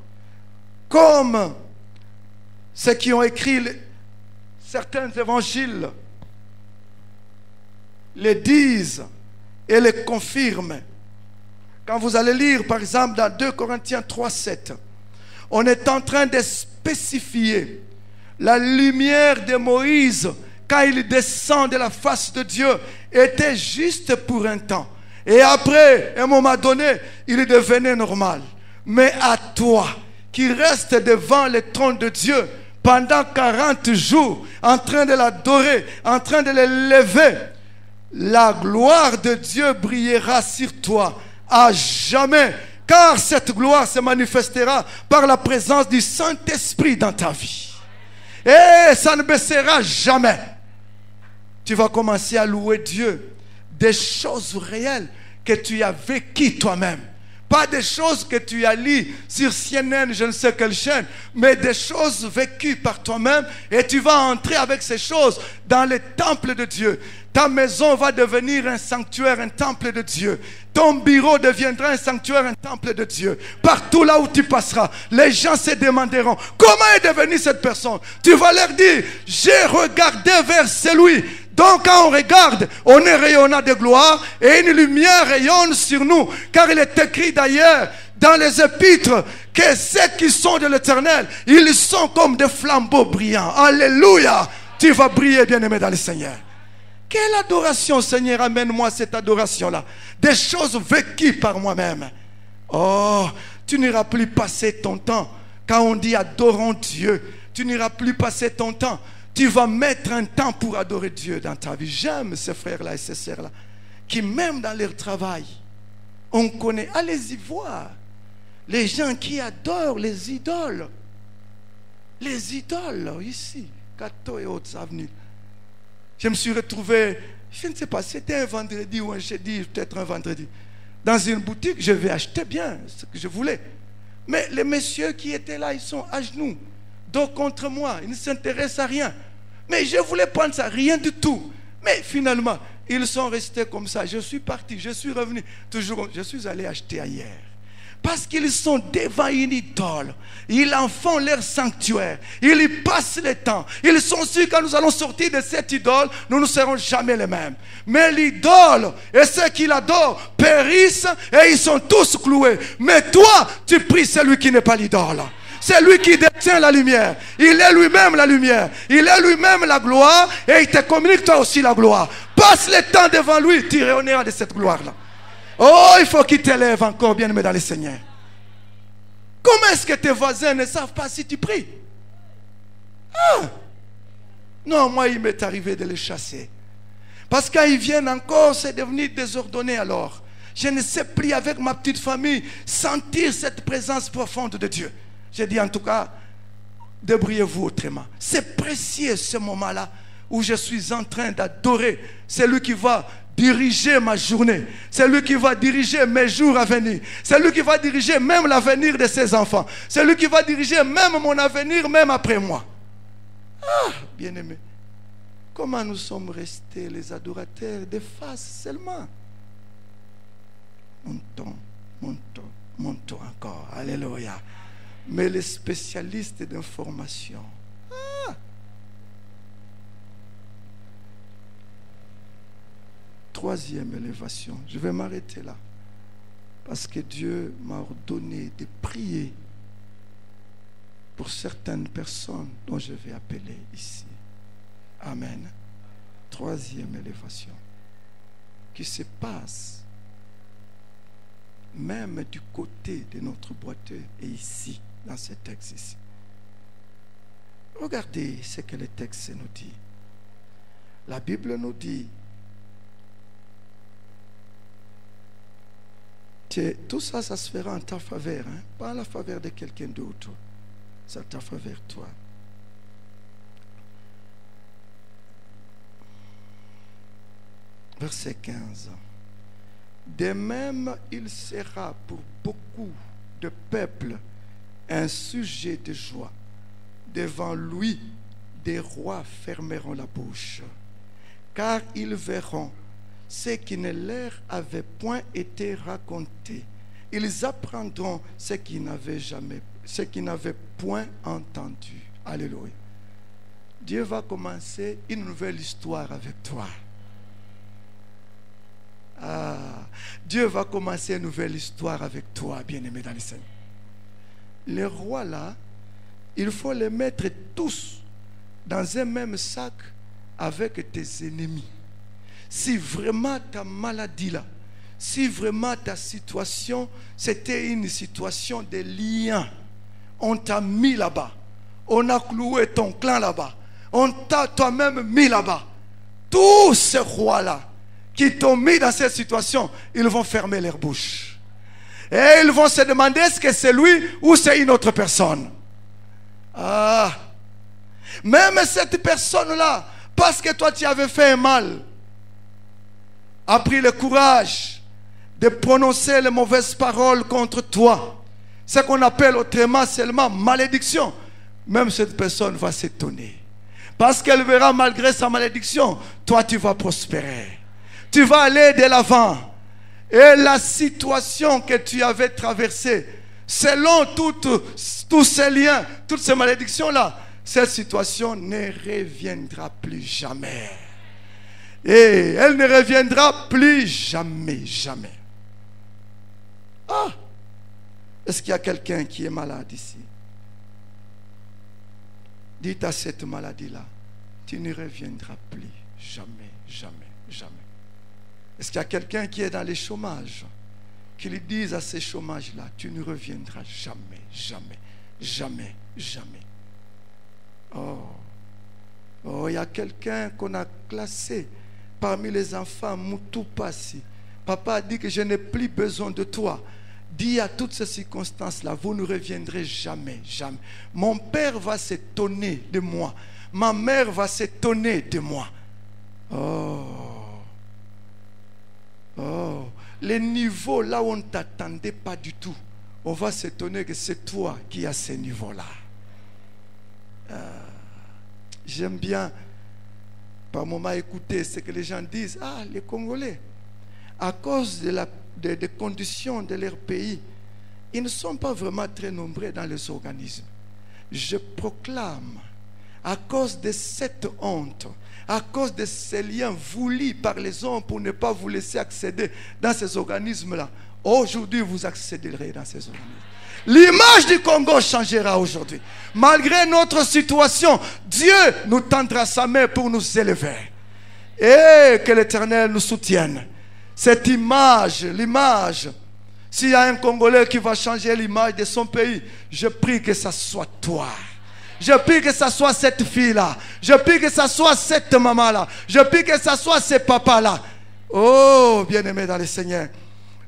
comme ceux qui ont écrit certains évangiles les disent et les confirment. Quand vous allez lire par exemple dans 2 Corinthiens 3:7, on est en train de spécifier la lumière de Moïse quand il descend de la face de Dieu était juste pour un temps. Et après, à un moment donné, il devenait normal. Mais à toi, qui reste devant le trône de Dieu pendant 40 jours, en train de l'adorer, en train de l'élever, la gloire de Dieu brillera sur toi à jamais. Car cette gloire se manifestera par la présence du Saint-Esprit dans ta vie. Et ça ne baissera jamais. Tu vas commencer à louer Dieu des choses réelles que tu as vécues toi-même. Pas des choses que tu as lues sur CNN, je ne sais quelle chaîne, mais des choses vécues par toi-même. Et tu vas entrer avec ces choses dans le temple de Dieu. Ta maison va devenir un sanctuaire, un temple de Dieu. Ton bureau deviendra un sanctuaire, un temple de Dieu. Partout là où tu passeras, les gens se demanderont, comment est devenue cette personne? Tu vas leur dire, j'ai regardé vers celui. Donc quand on regarde, on est rayonnant de gloire et une lumière rayonne sur nous. Car il est écrit d'ailleurs dans les épîtres que ceux qui sont de l'Éternel, ils sont comme des flambeaux brillants. Alléluia! Tu vas briller, bien-aimé dans le Seigneur. Quelle adoration, Seigneur, amène-moi cette adoration-là. Des choses vécues par moi-même. Oh, tu n'iras plus passer ton temps. Quand on dit adorons Dieu, tu n'iras plus passer ton temps. Tu vas mettre un temps pour adorer Dieu dans ta vie. J'aime ces frères-là et ces sœurs-là qui même dans leur travail, on connaît, allez-y voir, les gens qui adorent les idoles. Les idoles, ici, Cato et autres avenues. Je me suis retrouvé, je ne sais pas, c'était un vendredi ou un jeudi, peut-être un vendredi. Dans une boutique, je vais acheter bien ce que je voulais. Mais les messieurs qui étaient là, ils sont à genoux. Donc contre moi, ils ne s'intéressent à rien. Mais je voulais prendre ça, rien du tout. Mais finalement, ils sont restés comme ça. Je suis parti, je suis revenu. Toujours, je suis allé acheter ailleurs. Parce qu'ils sont devant une idole. Ils en font leur sanctuaire. Ils y passent le temps. Ils sont sûrs que quand nous allons sortir de cette idole, nous ne serons jamais les mêmes. Mais l'idole et ceux qui l'adorent périssent et ils sont tous cloués. Mais toi, tu pries celui qui n'est pas l'idole. C'est lui qui détient la lumière. Il est lui-même la lumière. Il est lui-même la gloire. Et il te communique toi aussi la gloire. Passe le temps devant lui. Tu rayonneras de cette gloire-là. Oh, il faut qu'il t'élève encore, bien-aimé dans le Seigneur. Comment est-ce que tes voisins ne savent pas si tu pries? Ah! Non, moi, il m'est arrivé de les chasser. Parce qu'ils viennent encore, c'est devenu désordonné alors. Je ne sais plus avec ma petite famille sentir cette présence profonde de Dieu. J'ai dit en tout cas, débrouillez-vous autrement. C'est précieux ce moment-là où je suis en train d'adorer celui qui va diriger ma journée. C'est lui qui va diriger mes jours à venir. C'est lui qui va diriger même l'avenir de ses enfants. C'est lui qui va diriger même mon avenir, même après moi. Ah, bien-aimé. Comment nous sommes restés les adorateurs de face seulement? Montons, montons, montons encore. Alléluia. Mais les spécialistes d'information. Ah. Troisième élévation. Je vais m'arrêter là. Parce que Dieu m'a ordonné de prier pour certaines personnes dont je vais appeler ici. Amen. Troisième élévation qui se passe même du côté de notre boiteux et ici, dans ce texte ici. Regardez ce que le texte nous dit. La Bible nous dit que tout ça, ça se fera en ta faveur, hein? Pas en la faveur de quelqu'un d'autre. C'est en ta faveur, toi. Verset 15. De même, il sera pour beaucoup de peuples un sujet de joie. Devant lui, des rois fermeront la bouche, car ils verront ce qui ne leur avait point été raconté. Ils apprendront ce qu'ils n'avaient point entendu. Alléluia. Dieu va commencer une nouvelle histoire avec toi. Ah, Dieu va commencer une nouvelle histoire avec toi, bien-aimé dans le Seigneur. Les rois là, il faut les mettre tous dans un même sac avec tes ennemis. Si vraiment ta maladie là, si vraiment ta situation, c'était une situation de lien, on t'a mis là-bas, on a cloué ton clan là-bas, on t'a toi-même mis là-bas. Tous ces rois-là qui t'ont mis dans cette situation, ils vont fermer leur bouche. Et ils vont se demander est-ce que c'est lui ou c'est une autre personne. Ah, même cette personne-là, parce que toi tu avais fait un mal, a pris le courage de prononcer les mauvaises paroles contre toi. Ce qu'on appelle autrement seulement malédiction. Même cette personne va s'étonner. Parce qu'elle verra malgré sa malédiction, toi tu vas prospérer. Tu vas aller de l'avant. Et la situation que tu avais traversée, selon tous ces liens, toutes ces malédictions-là, cette situation ne reviendra plus jamais. Et elle ne reviendra plus jamais, jamais. Ah! Est-ce qu'il y a quelqu'un qui est malade ici? Dites à cette maladie-là, tu ne reviendras plus jamais, jamais, jamais. Est-ce qu'il y a quelqu'un qui est dans les chômages, qui lui dise à ces chômages-là, tu ne reviendras jamais, jamais, jamais, jamais. Oh, il y a quelqu'un qu'on a classé parmi les enfants Moutou Passi. Papa a dit que je n'ai plus besoin de toi. Dis à toutes ces circonstances-là, vous ne reviendrez jamais, jamais. Mon père va s'étonner de moi. Ma mère va s'étonner de moi. Oh, les niveaux là où on ne t'attendait pas du tout, on va s'étonner que c'est toi qui as ces niveaux-là. J'aime bien par moment écouter ce que les gens disent. Ah, les Congolais, à cause des conditions de leur pays, ils ne sont pas vraiment très nombreux dans les organismes. Je proclame, à cause de cette honte, à cause de ces liens voulus par les hommes pour ne pas vous laisser accéder dans ces organismes-là, aujourd'hui vous accéderez dans ces organismes. L'image du Congo changera aujourd'hui. Malgré notre situation, Dieu nous tendra sa main pour nous élever. Et que l'Éternel nous soutienne. Cette image, l'image, s'il y a un Congolais qui va changer l'image de son pays, je prie que ça soit toi. Je prie que ça soit cette fille-là. Je prie que ça soit cette maman-là. Je prie que ça soit ce papa-là. Oh, bien-aimé dans le Seigneur.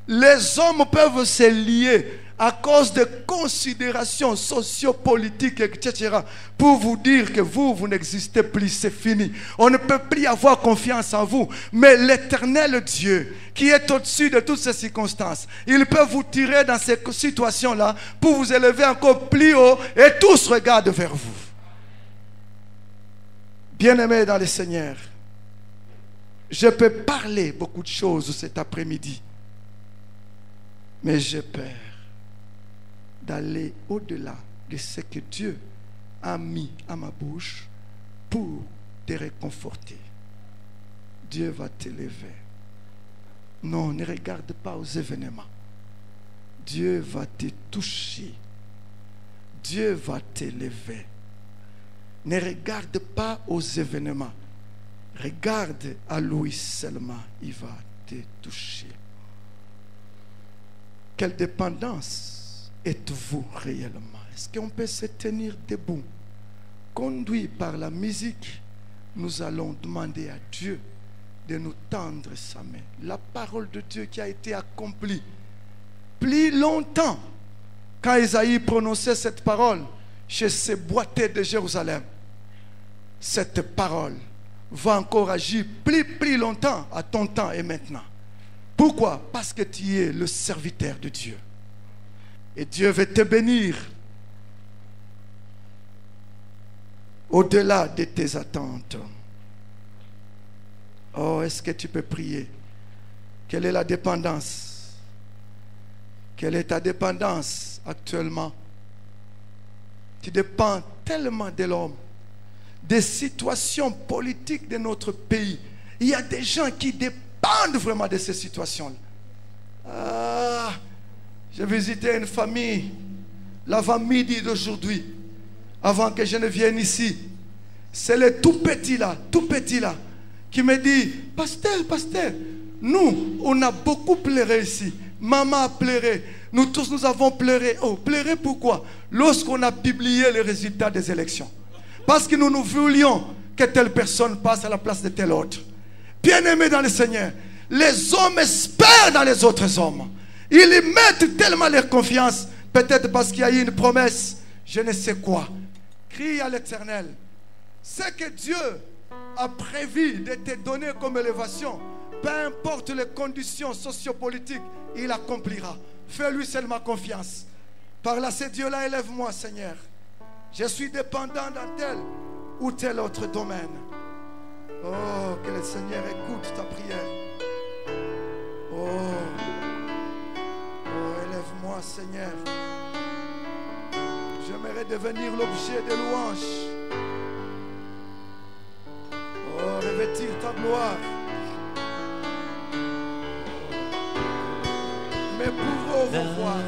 Les hommes peuvent se lier à cause de considérations sociopolitiques, etc. pour vous dire que vous n'existez plus, c'est fini. On ne peut plus avoir confiance en vous. Mais l'Éternel Dieu, qui est au-dessus de toutes ces circonstances, il peut vous tirer dans ces situations-là pour vous élever encore plus haut et tous regardent vers vous. Bien-aimés dans le Seigneur, je peux parler beaucoup de choses cet après-midi, mais j'ai peur d'aller au-delà de ce que Dieu a mis à ma bouche pour te réconforter. Dieu va t'élever. Non, ne regarde pas aux événements. Dieu va te toucher. Dieu va t'élever. Ne regarde pas aux événements. Regarde à lui seulement. Il va te toucher. Quelle dépendance êtes-vous réellement? Est-ce qu'on peut se tenir debout? Conduit par la musique, nous allons demander à Dieu de nous tendre sa main. La parole de Dieu qui a été accomplie plus longtemps. Quand Isaïe prononçait cette parole chez ces boiteux de Jérusalem, cette parole va encore agir plus longtemps à ton temps et maintenant. Pourquoi? Parce que tu es le serviteur de Dieu. Et Dieu veut te bénir au-delà de tes attentes. Oh, est-ce que tu peux prier? Quelle est la dépendance? Quelle est ta dépendance actuellement? Tu dépends tellement de l'homme, des situations politiques de notre pays. Il y a des gens qui dépendent vraiment de ces situations-là. J'ai visité une famille l'avant-midi d'aujourd'hui, avant que je ne vienne ici. C'est le tout petit là, qui me dit, pasteur, nous, on a beaucoup pleuré ici. Maman a pleuré. Nous tous, nous avons pleuré. Oh, pleuré pourquoi? Lorsqu'on a publié les résultats des élections. Parce que nous voulions que telle personne passe à la place de tel autre. Bien-aimés dans le Seigneur, les hommes espèrent dans les autres hommes. Ils y mettent tellement leur confiance, peut-être parce qu'il y a eu une promesse, je ne sais quoi. Crie à l'Éternel. Ce que Dieu a prévu de te donner comme élévation, peu importe les conditions sociopolitiques, il accomplira. Fais-lui seulement confiance. Par là, ce Dieu-là, élève-moi, Seigneur. Je suis dépendant dans tel ou tel autre domaine. Oh, que le Seigneur écoute ta prière. Oh, élève-moi, Seigneur. J'aimerais devenir l'objet de louange. Oh, revêtir ta gloire. Mais pour vous voir.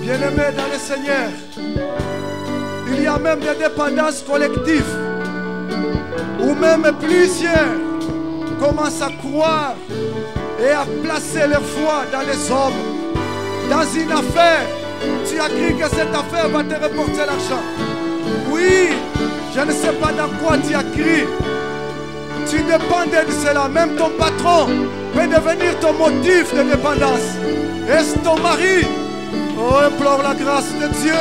Bien-aimés dans le Seigneur, il y a même des dépendances collectives où même plusieurs commencent à croire et à placer leur foi dans les hommes. Dans une affaire, tu as cru que cette affaire va te rapporter l'argent. Oui, je ne sais pas dans quoi tu as cru. Tu dépendais de cela. Même ton patron peut devenir ton motif de dépendance. Est-ce ton mari? Oh, implore la grâce de Dieu.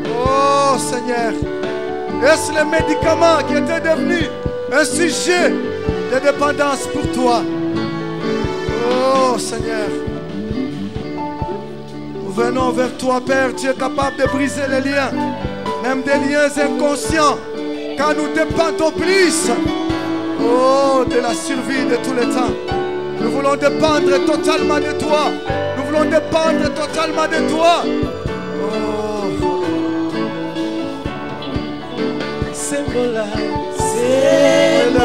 Oh Seigneur, Est-ce les médicaments qui étaient devenus un sujet de dépendance pour toi? Oh Seigneur, nous venons vers toi, Père. Tu es capable de briser les liens, même des liens inconscients, car nous dépendons plus, oh, de la survie de tous les temps. Nous voulons dépendre totalement de toi. Nous voulons dépendre totalement de toi. Oh. C'est bon là. C'est bon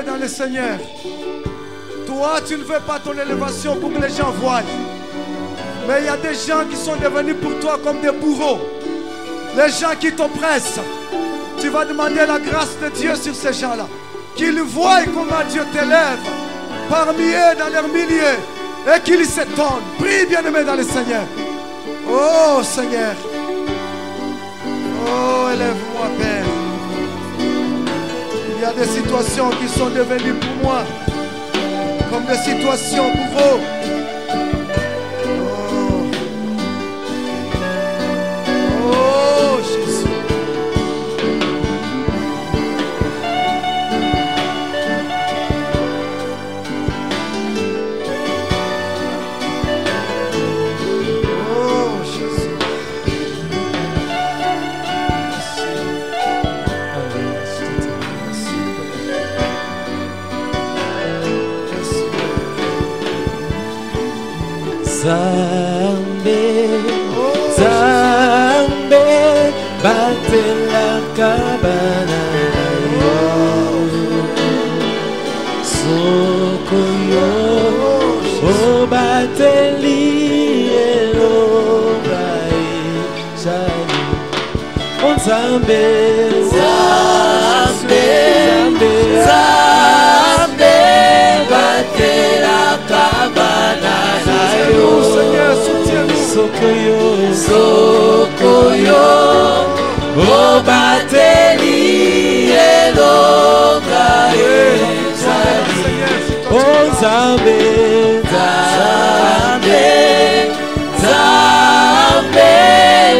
Dans le Seigneur, toi tu ne veux pas ton élévation pour que les gens voient, mais il y a des gens qui sont devenus pour toi comme des bourreaux, les gens qui t'oppressent. Tu vas demander la grâce de Dieu sur ces gens-là, qu'ils voient comment Dieu t'élève parmi eux dans leur milieu et qu'ils s'étonnent. Prie, bien-aimé dans le Seigneur. Oh Seigneur, oh élève-moi, Père. Il y a des situations qui sont devenues pour moi comme des situations bourreaux. Oh, oh Jésus. Oh Jésus. Zambe, Zambe, batela kabana yo, sokoyo, o bateli elogai, shani, on Zambe, Zambe, Zambe, batela kabana. Seigneur, soutiens-nous. Sokoyo, Sokoyo, o bateli elonga ezali. o Zambe, Zambe, Zambe,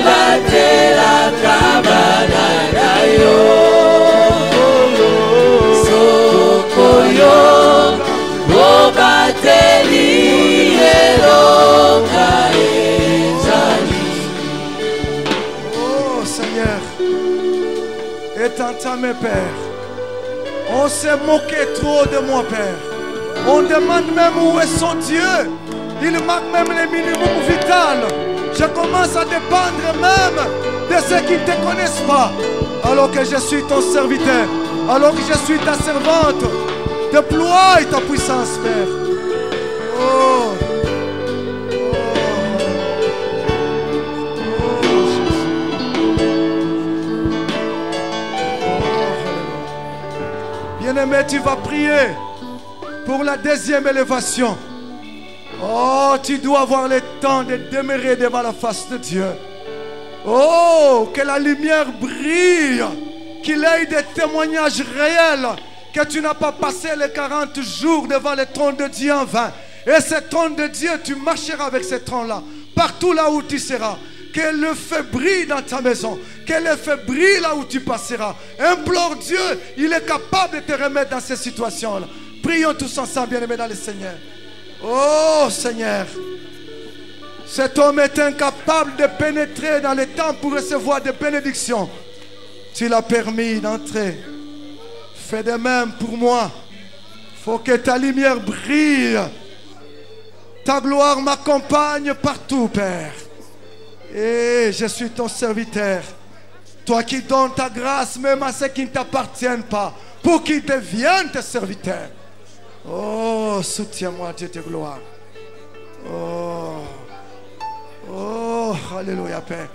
batela kabana na yo. Sokoyo, o bateli elonga ezali. Oh Seigneur, entends-moi, Père. On s'est moqué trop de moi, Père. On demande même où est son Dieu. Il manque même les minimums vitaux. Je commence à dépendre même de ceux qui ne te connaissent pas. Alors que je suis ton serviteur, alors que je suis ta servante. Déploie ta puissance, Père. Oh. Bien-aimé, tu vas prier pour la deuxième élévation. Oh, tu dois avoir le temps de demeurer devant la face de Dieu. Oh, que la lumière brille, qu'il ait des témoignages réels, que tu n'as pas passé les 40 jours devant le trône de Dieu en vain. Et ce trône de Dieu, tu marcheras avec ce trône-là, partout là où tu seras. Que le feu brille dans ta maison. Que le feu brille là où tu passeras. Implore Dieu. Il est capable de te remettre dans ces situations-là. Prions tous ensemble, bien-aimés dans le Seigneur. Oh Seigneur. Cet homme est incapable de pénétrer dans le temps pour recevoir des bénédictions. Tu l'as permis d'entrer. Fais de même pour moi. Faut que ta lumière brille. Ta gloire m'accompagne partout, Père. Et je suis ton serviteur. Toi qui donnes ta grâce même à ceux qui ne t'appartiennent pas, pour qu'ils deviennent tes serviteurs. Oh, soutiens-moi, Dieu de gloire. Oh, alléluia, Père.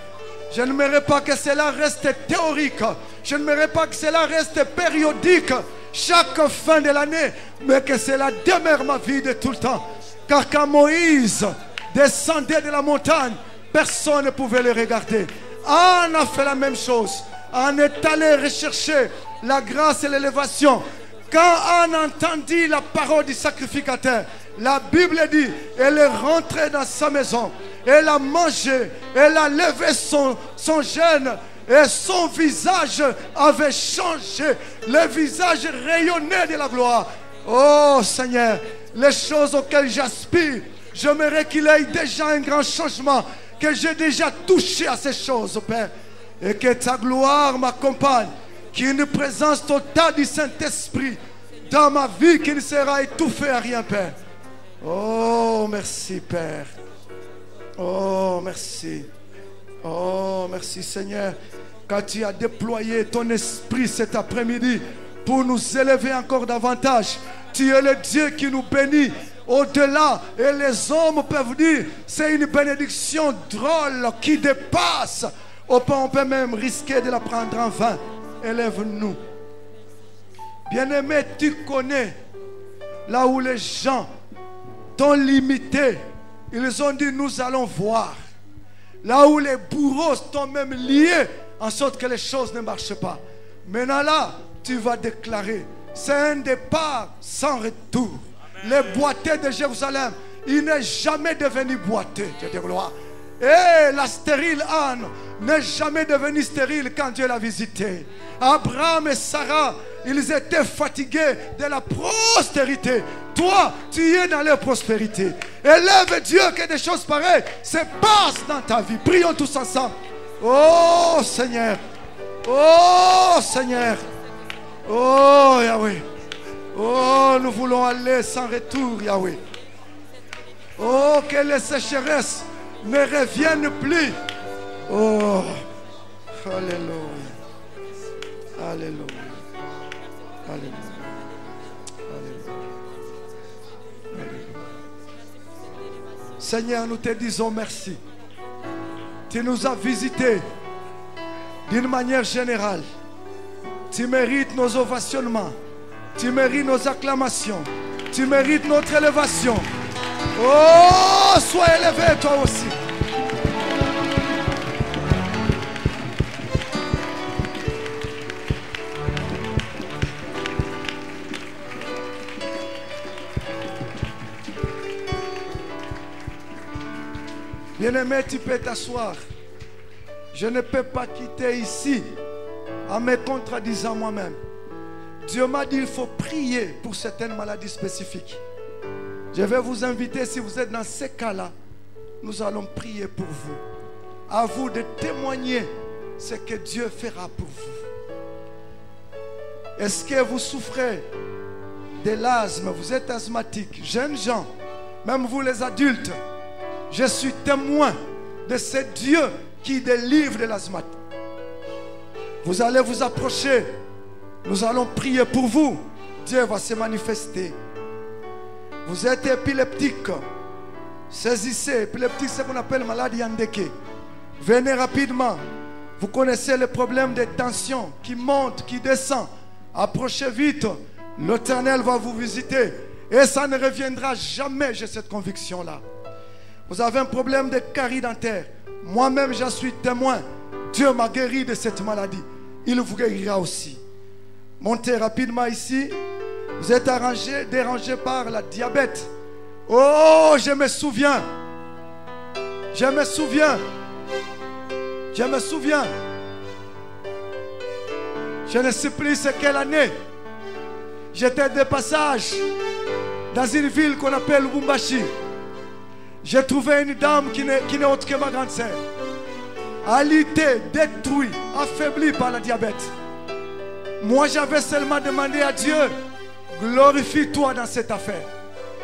Je n'aimerais pas que cela reste théorique. Je n'aimerais pas que cela reste périodique chaque fin de l'année, mais que cela demeure ma vie de tout le temps. Car quand Moïse descendait de la montagne, personne ne pouvait le regarder. Anne a fait la même chose. Anne est allée rechercher la grâce et l'élévation. Quand Anne entendit la parole du sacrificateur, la Bible dit, elle est rentrée dans sa maison. Elle a mangé, elle a levé son jeûne et son visage avait changé. Le visage rayonnait de la gloire. Oh Seigneur, les choses auxquelles j'aspire, j'aimerais qu'il y ait déjà un grand changement, que j'ai déjà touché à ces choses, Père. Et que ta gloire m'accompagne, qu'il y ait une présence totale du Saint-Esprit dans ma vie qui ne sera étouffée à rien, Père. Oh, merci, Père. Oh, merci. Oh, merci, Seigneur. Quand tu as déployé ton esprit cet après-midi pour nous élever encore davantage, tu es le Dieu qui nous bénit au-delà. Et les hommes peuvent dire, c'est une bénédiction drôle qui dépasse. On peut même risquer de la prendre en vain. Élève-nous. Bien-aimé, tu connais là où les gens t'ont limité. Ils ont dit, nous allons voir. Là où les bourreaux t'ont même lié en sorte que les choses ne marchent pas. Maintenant là, tu vas déclarer, c'est un départ sans retour. Les boiteux de Jérusalem, il n'est jamais devenu boiteux, Dieu de gloire. Et la stérile Anne n'est jamais devenue stérile quand Dieu l'a visité. Abraham et Sarah, ils étaient fatigués de la prospérité. Toi, tu es dans leur prospérité. Élève Dieu que des choses pareilles se passent dans ta vie. Prions tous ensemble. Oh Seigneur. Oh Seigneur. Oh Yahweh. Oh, nous voulons aller sans retour, Yahweh. Oh, que les sécheresses ne reviennent plus. Oh, alléluia. Alléluia. Alléluia. Alléluia. Alléluia. Seigneur, nous te disons merci. Tu nous as visités d'une manière générale. Tu mérites nos ovationnements. Tu mérites nos acclamations. Tu mérites notre élévation. Oh, sois élevé toi aussi. Bien-aimé, tu peux t'asseoir. Je ne peux pas quitter ici en me contradisant moi-même. Dieu m'a dit qu'il faut prier pour certaines maladies spécifiques. Je vais vous inviter, si vous êtes dans ces cas-là, nous allons prier pour vous. À vous de témoigner ce que Dieu fera pour vous. Est-ce que vous souffrez de l'asthme? Vous êtes asthmatique, jeunes gens, même vous les adultes. Je suis témoin de ce Dieu qui délivre de l'asthme. Vous allez vous approcher. Nous allons prier pour vous. Dieu va se manifester. Vous êtes épileptique. Saisissez. Épileptique, c'est ce qu'on appelle maladie Yandeke. Venez rapidement. Vous connaissez le problème des tensions qui montent, qui descendent. Approchez vite. L'Éternel va vous visiter. Et ça ne reviendra jamais, j'ai cette conviction-là. Vous avez un problème de carie dentaire. Moi-même, j'en suis témoin. Dieu m'a guéri de cette maladie. Il vous guérira aussi. Montez rapidement ici. Vous êtes dérangé par la diabète. Oh, je me souviens. Je me souviens. Je me souviens, je ne sais plus c'est quelle année, j'étais de passage dans une ville qu'on appelle Lubumbashi. J'ai trouvé une dame qui n'est autre que ma grande sœur, alitée, détruite, affaiblie par le diabète. Moi, j'avais seulement demandé à Dieu, glorifie-toi dans cette affaire.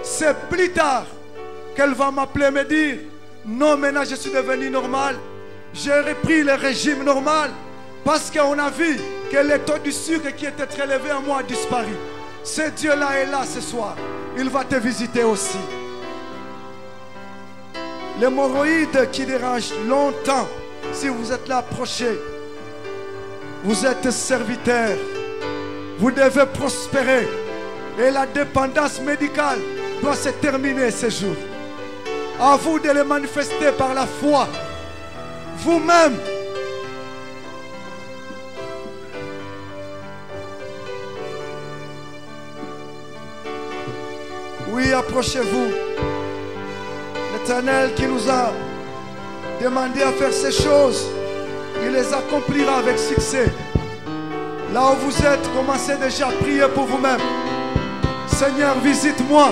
C'est plus tard qu'elle va m'appeler et me dire, non, maintenant je suis devenu normal. J'ai repris le régime normal parce qu'on a vu que le taux du sucre qui était très élevé en moi a disparu. Ce Dieu-là est là ce soir. Il va te visiter aussi. L'hémorroïde qui dérange longtemps, si vous êtes là, approchez. Vous êtes serviteur. Vous devez prospérer. Et la dépendance médicale doit se terminer ce jour. À vous de le manifester par la foi. Vous-même. Oui, approchez-vous. L'Éternel qui nous a demandé à faire ces choses, il les accomplira avec succès. Là où vous êtes, commencez déjà à prier pour vous-même. Seigneur, visite-moi.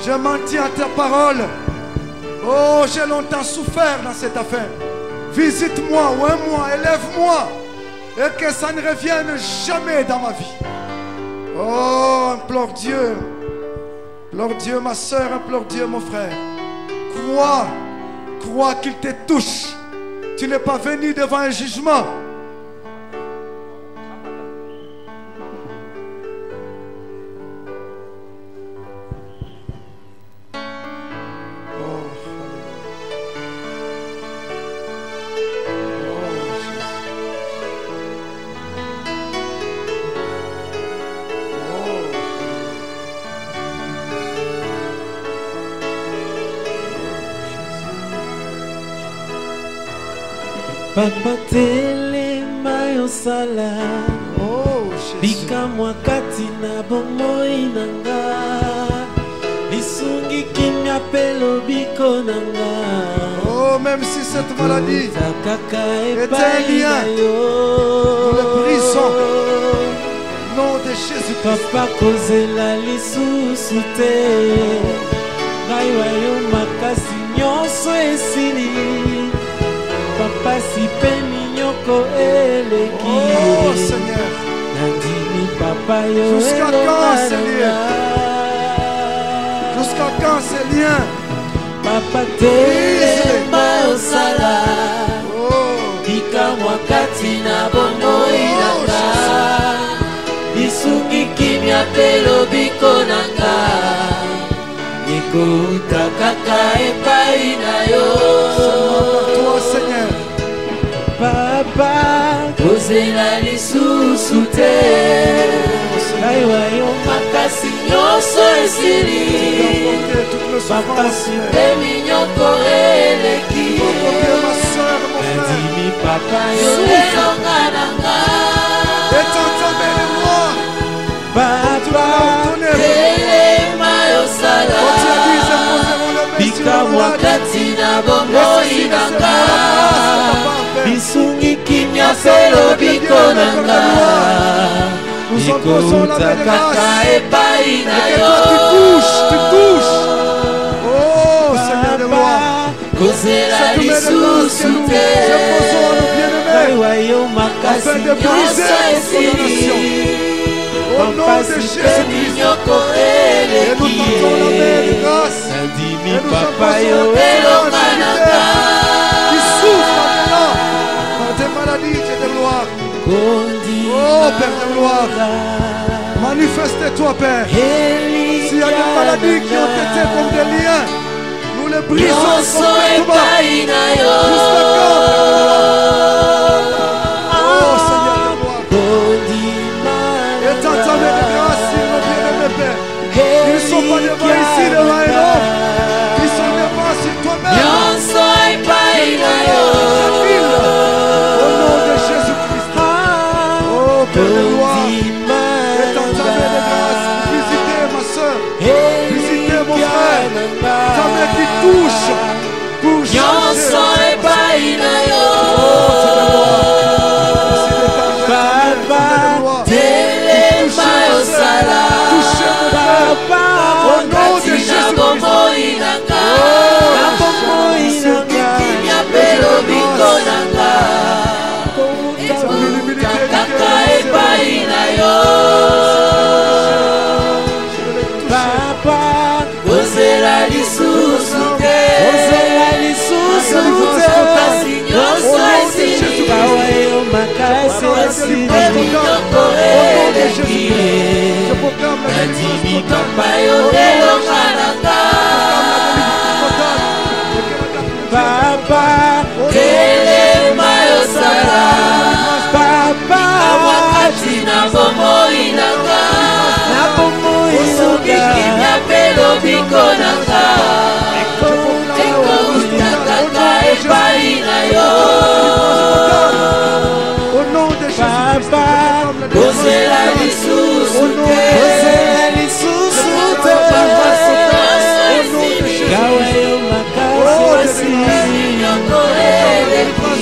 Je m'en tiens à ta parole. Oh, j'ai longtemps souffert dans cette affaire. Visite-moi, ouvre-moi, élève-moi. Et que ça ne revienne jamais dans ma vie. Oh, implore Dieu. Implore Dieu, ma soeur, implore Dieu, mon frère. Crois qu'il te touche. Tu n'es pas venu devant un jugement. Papa telema yosala bika mwakati na bomoi nanga lisungi kimya pelo biko nanga. Oh, même si cette maladie est un lien, nous le brisons. Nom de Jésus. Papa kozela lisusu te ngai wayo makasi nyonso esili. Papa si peni nyoko eleki. Oh Seigneur. Nandini papa yo. Jusqu'à quand ce lien? Jusqu'à quand ce lien? Papa telema osala. Bika mwakati na bomoi nanga. Lisungi kimya pelo biko nanga. Nikuta kaka epai na yo. Toi Seigneur. Papa kozela lisusu te naiwa yo makasi nyonso esili. Papa sipe minyoko eleki. Nandimi papa yo elonga nanga. Papa telema yosala bika mwakati na bomoi nanga. Bisungi kimya pelo biko nanga. Nikouta kaka epai na yo. Tu touches. Oh Seigneur de gloire. Kozela lisusu te afin de briser toute condamnation. Au nom de Jésus-Christ. Et nous tentons la main de grâce. Et nous apportons l'humanité qui souffre maintenant par des maladies de gloire. Oh Père de gloire, manifeste-toi Père. S'il y a des maladies qui ont été comme des liens, nous les brisons complètement. Jusqu'à quand? Oh Seigneur de gloire. Et t'entends de grâce, nos bien-aimés Père. Ils ne sont pas devant ici, devant un homme. Ils sont devant sur toi-même. Au nom de Jésus-Christ. Oh Père de gloire. Et t'entends de grâce. Visitez ma soeur. Visitez mon frère. Ta main qui touche pour changer. Papa yo elonga nanga Papa telema yosala Papa wakati na bomoi nanga na bomoi osubiki na pelo biko nanga ekokutaka epai na yo Au nom de Jésus, Papa kozela lisusu te kozela lisusu te gawa yo makasi nyoko eleki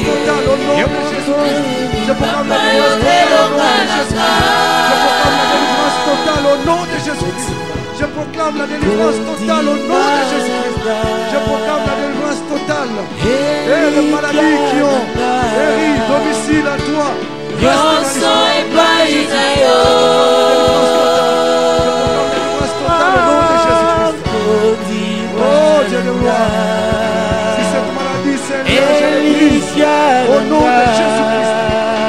je proclame la yo elonga délivrance totale au nom de Jésus-Christ. Je proclame la délivrance totale au nom de Jésus-Christ. Je proclame la délivrance totale. Et les maladies qui ont péri domicile à toi. nyonso epai na yo Oh Dieu de gloire. Si cette maladie s'est légère, au nom de Jésus-Christ.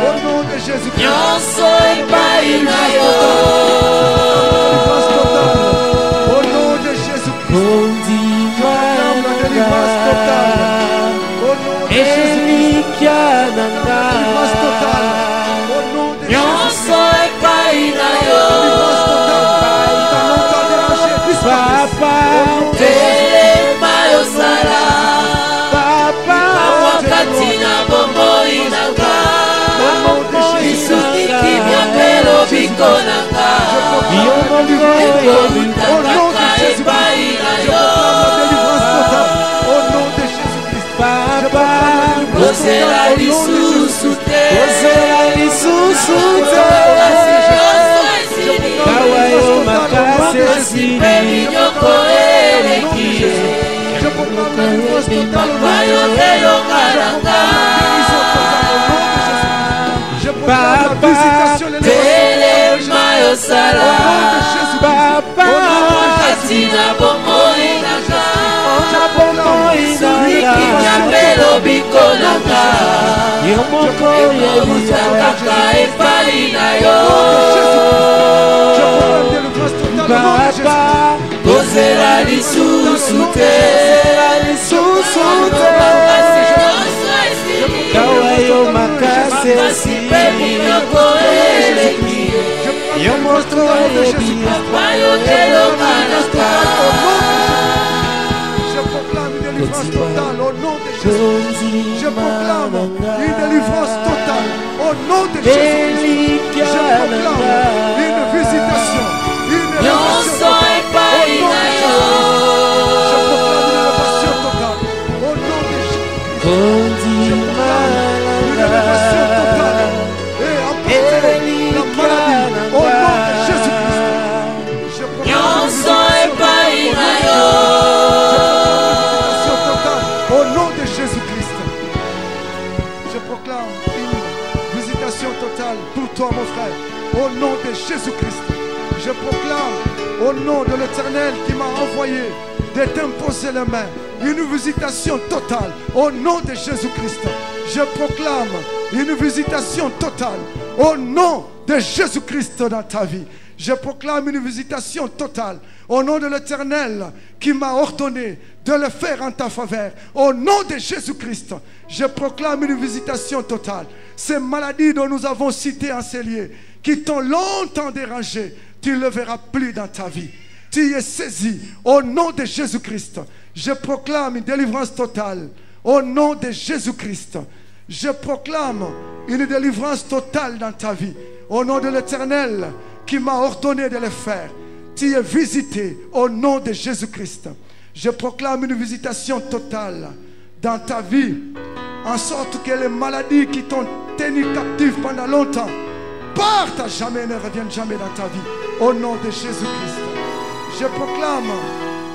Au nom de Jésus-Christ. nyonso epai na yo Délivrance totale. Au nom de Jésus-Christ. Proclame la délivrance totale. Au nom de Jésus-Christ. Délivrance totale. Au nom de Jésus-Christ. nyonso epai na yo Délivrance totale. T'as longtemps dérangé. Disparaisse. telema yosala wakati na bomoi nanga isukiki mia pelo biko nanga ekokutaka epai na yo Au nom de Jésus-Christ. kozela lisusu te gawa yo makasi nyoko eleki Je proclame la délivrance totale au nom papa de yo elonga nanga Je proclame la visitation de telema yosala Papa wakati na bomoi nanga bomoi ya pelo biko nanga yo moko ekokutaka epai na yo Je proclame délivrance totale au nom de Jésus. Papa kozela lisusu te gawa yo makasi mpe nyoko eleki yo moko papa yo elonga nanga Je proclame une délivrance totale au nom de Jésus. Je proclame une délivrance totale au nom de Jésus. Je proclame une visitation, une nyonso élévation totale epai au nom na de yo Jésus. Je proclame une élévation totale au nom de Jésus. Je proclame une élévation totale et emporter la maladie au nom de Jésus-Christ. Je proclame une nyonso epai na yo visitation totale au nom de Jésus-Christ. Je proclame une visitation totale pour toi, mon frère, au nom de Jésus-Christ. Je proclame au nom de l'Éternel qui m'a envoyé de t'imposer les mains, une visitation totale au nom de Jésus-Christ. Je proclame une visitation totale au nom de Jésus-Christ dans ta vie. Je proclame une visitation totale au nom de l'Éternel qui m'a ordonné de le faire en ta faveur. Au nom de Jésus-Christ, je proclame une visitation totale. Ces maladies dont nous avons cité en ces lieux, qui t'ont longtemps dérangé, tu ne le verras plus dans ta vie. Tu es saisi au nom de Jésus-Christ. Je proclame une délivrance totale au nom de Jésus-Christ. Je proclame une délivrance totale dans ta vie au nom de l'Éternel qui m'a ordonné de le faire. Tu es visité au nom de Jésus-Christ. Je proclame une visitation totale dans ta vie, en sorte que les maladies qui t'ont tenu captif pendant longtemps partent à jamais et ne reviennent jamais dans ta vie. Au nom de Jésus-Christ. Je proclame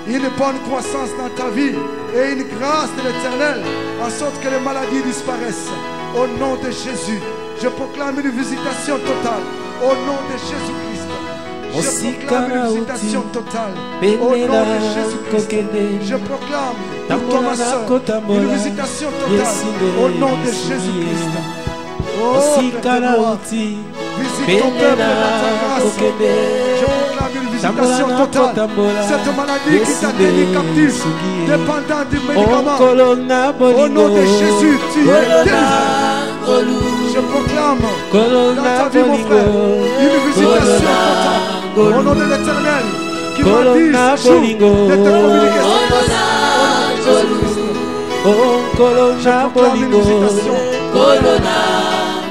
une bonne croissance dans ta vie et une grâce de l'Éternel, en sorte que les maladies disparaissent. Au nom de Jésus. Je proclame une visitation totale. Au nom de Jésus-Christ. Je proclame une visitation totale. Au nom de Jésus-Christ. Je proclame pour toi, ma soeur, une visitation totale. Au nom de Jésus-Christ. Oh, Père de gloire, visite ton peuple dans ta grâce. Je proclame une visitation totale. Cette maladie qui t'a tenu captif, dépendant du médicament. Au nom de Jésus, tu es délivré. Je proclame dans ta vie, mon frère, une visitation totale. Au nom de l'Éternel, qui m'a dit ce jour de te communiquer cette grâce. Au nom de Jésus-Christ, je proclame une visitation totale.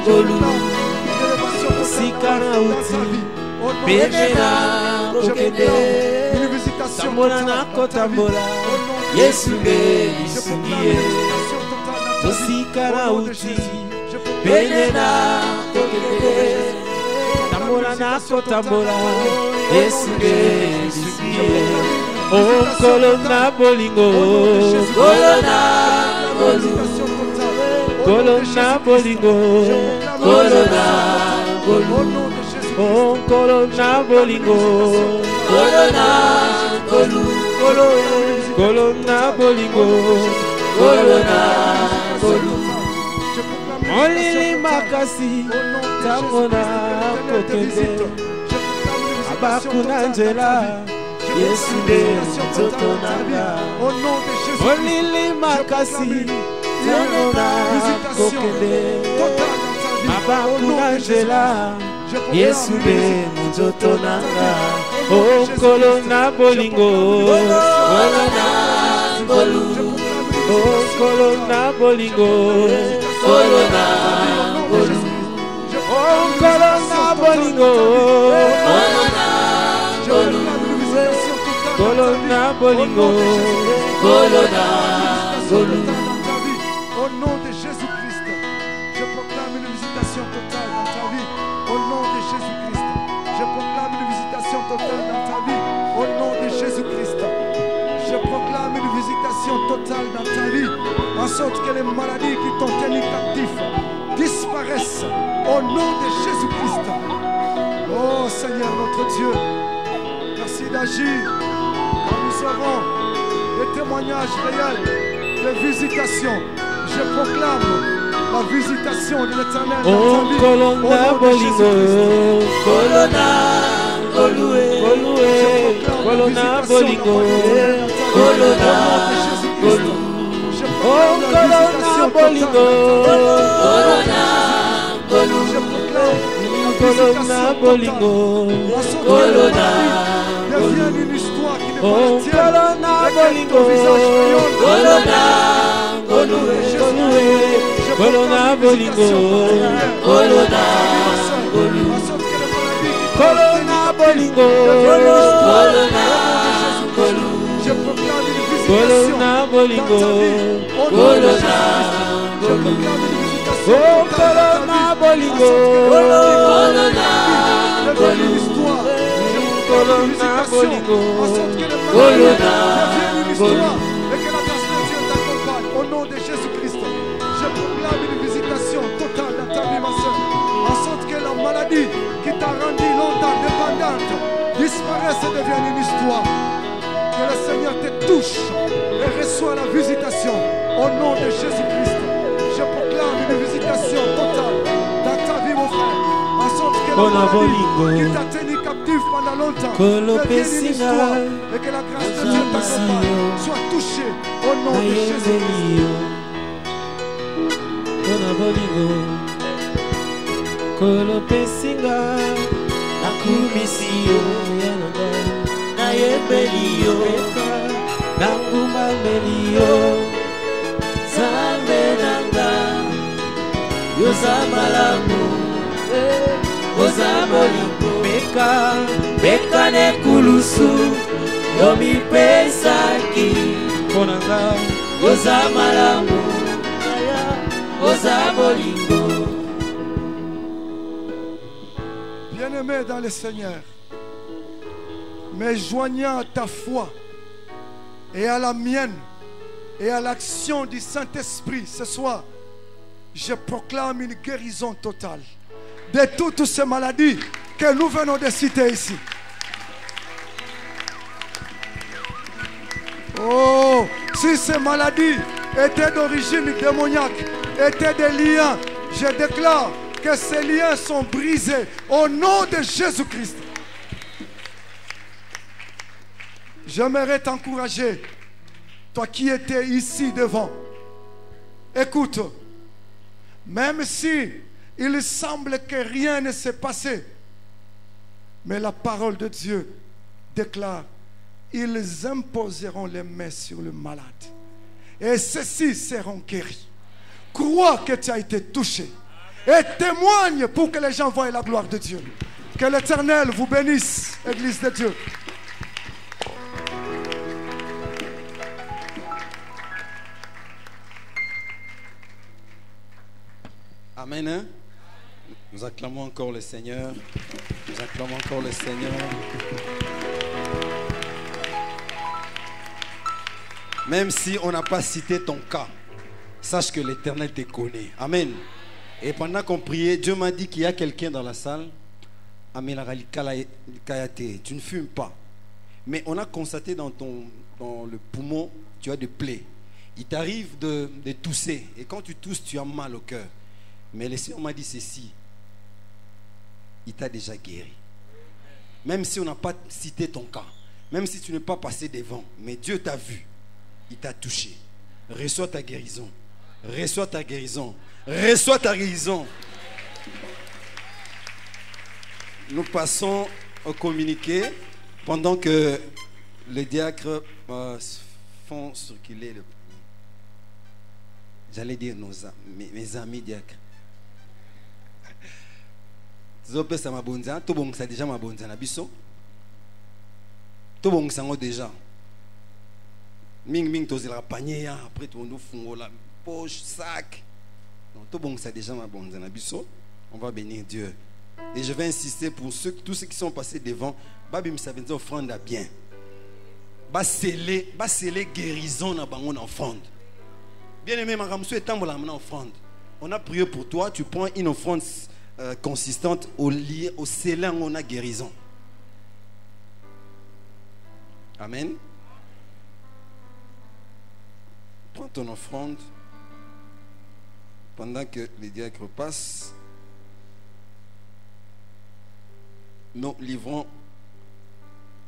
Je proclame une élévation totale dans ta vie. Au nom de Jésus, je proclame une visitation totale dans ta vie. Au nom de Jésus, je proclame une visitation totale dans ta vie. Au nom de Jésus, je proclame une visitation totale. Colonna bolingo, colonna bolingo, colonna bolingo, colonna bolingo, Olili makasi, tamona kokende, abakuna njela. Yesude totonanga Olili makasi Yonona kokende Abakuna jela Yesude totonanga O kolona bolingo Kolona bolingo O kolona bolingo Kolona bolingo O kolona bolingo Colonna bolingo, colonna bolingo. Au nom de Jésus-Christ, je proclame une visitation totale dans ta vie. Au nom de Jésus-Christ, je proclame une visitation totale dans ta vie. Au nom de Jésus-Christ, je proclame une visitation totale dans ta vie, en sorte que les maladies qui t'ont tenu captif disparaissent. Au nom de Jésus-Christ. Oh Seigneur notre Dieu, merci d'agir. Nous avons des témoignages réels de visitation. Je proclame la visitation de l'Éternel dans ta vie. Colonna bolingo, colonna bolingo, colonna bolingo, colonna bolingo, oh colonna bolingo, colonna bolingo, colonna devienne une histoire qui ne oh colonna bolingo, colonna colonna bolingo, colonna colonna bolingo, je proclame une visitation colonna bolingo, colonna oh colonna bolingo, devienne une histoire. colonna bolingo, En sorte que le malade devienne une histoire et que la grâce de Dieu t'accompagne. Au nom de Jésus-Christ, je proclame une visitation totale dans ta vie, ma soeur. En sorte que la maladie qui t'a rendu longtemps dépendante disparaisse et devienne une histoire. Que le Seigneur te touche et reçoit la visitation. Au nom de Jésus-Christ, je proclame une visitation totale dans ta vie, mon frère. En sorte que la maladie qui t'a tenu captif pendant longtemps devienne une histoire et que la grâce de Dieu t'accompagne, soit touchée au nom de Jésus-Christ. Kolopesinga akumisio yananga nayembelio nanguma melio zamenanga yozamalamu ozamolimbo beka nekulusu yomipesaki konanga ozamalamu ozamolimbo. Bien-aimé dans le Seigneur, mais joignant à ta foi et à la mienne et à l'action du Saint-Esprit ce soir, je proclame une guérison totale de toutes ces maladies que nous venons de citer ici. Oh, si ces maladies étaient d'origine démoniaque, étaient des liens, je déclare que ces liens sont brisés au nom de Jésus-Christ. J'aimerais t'encourager, toi qui étais ici devant. Écoute, même si il semble que rien ne s'est passé, mais la parole de Dieu déclare, ils imposeront les mains sur le malade et ceux-ci seront guéris. Crois que tu as été touché et témoigne pour que les gens voient la gloire de Dieu. Que l'Éternel vous bénisse, Église de Dieu. Amen. Hein? Nous acclamons encore le Seigneur. Nous acclamons encore le Seigneur. Même si on n'a pas cité ton cas, sache que l'Éternel te connaît. Amen. Et pendant qu'on priait, Dieu m'a dit qu'il y a quelqu'un dans la salle. Tu ne fumes pas. Mais on a constaté dans le poumon, tu as des plaies. Il t'arrive de tousser. Et quand tu tousses, tu as mal au cœur. Mais le Seigneur m'a dit ceci. Il t'a déjà guéri. Même si on n'a pas cité ton cas. Même si tu n'es pas passé devant. Mais Dieu t'a vu. Il t'a touché. Reçois ta guérison. Reçois ta guérison. Reçois ta guérison. Nous passons au communiqué pendant que les diacres font circuler le... J'allais dire mes amis diacres. Zopesa mabonza, to bongisa déjà mabonza na biso. To bongisa ngo déjà. Ming tozela panier après to nous fungola poche sac. Donc to bongisa déjà mabonza na biso. On va bénir Dieu. Et je vais insister pour tous ceux qui sont passés devant, babim savenza offrande à bien. Ba sceller guérison na bango na offrande. Bien-aimé makamso etambola na offrande. On a prié pour toi, tu prends une offrande consistante au scellé on a guérison. Amen. Prends ton offrande pendant que les diacres passent. Nous livrons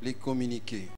les communiqués.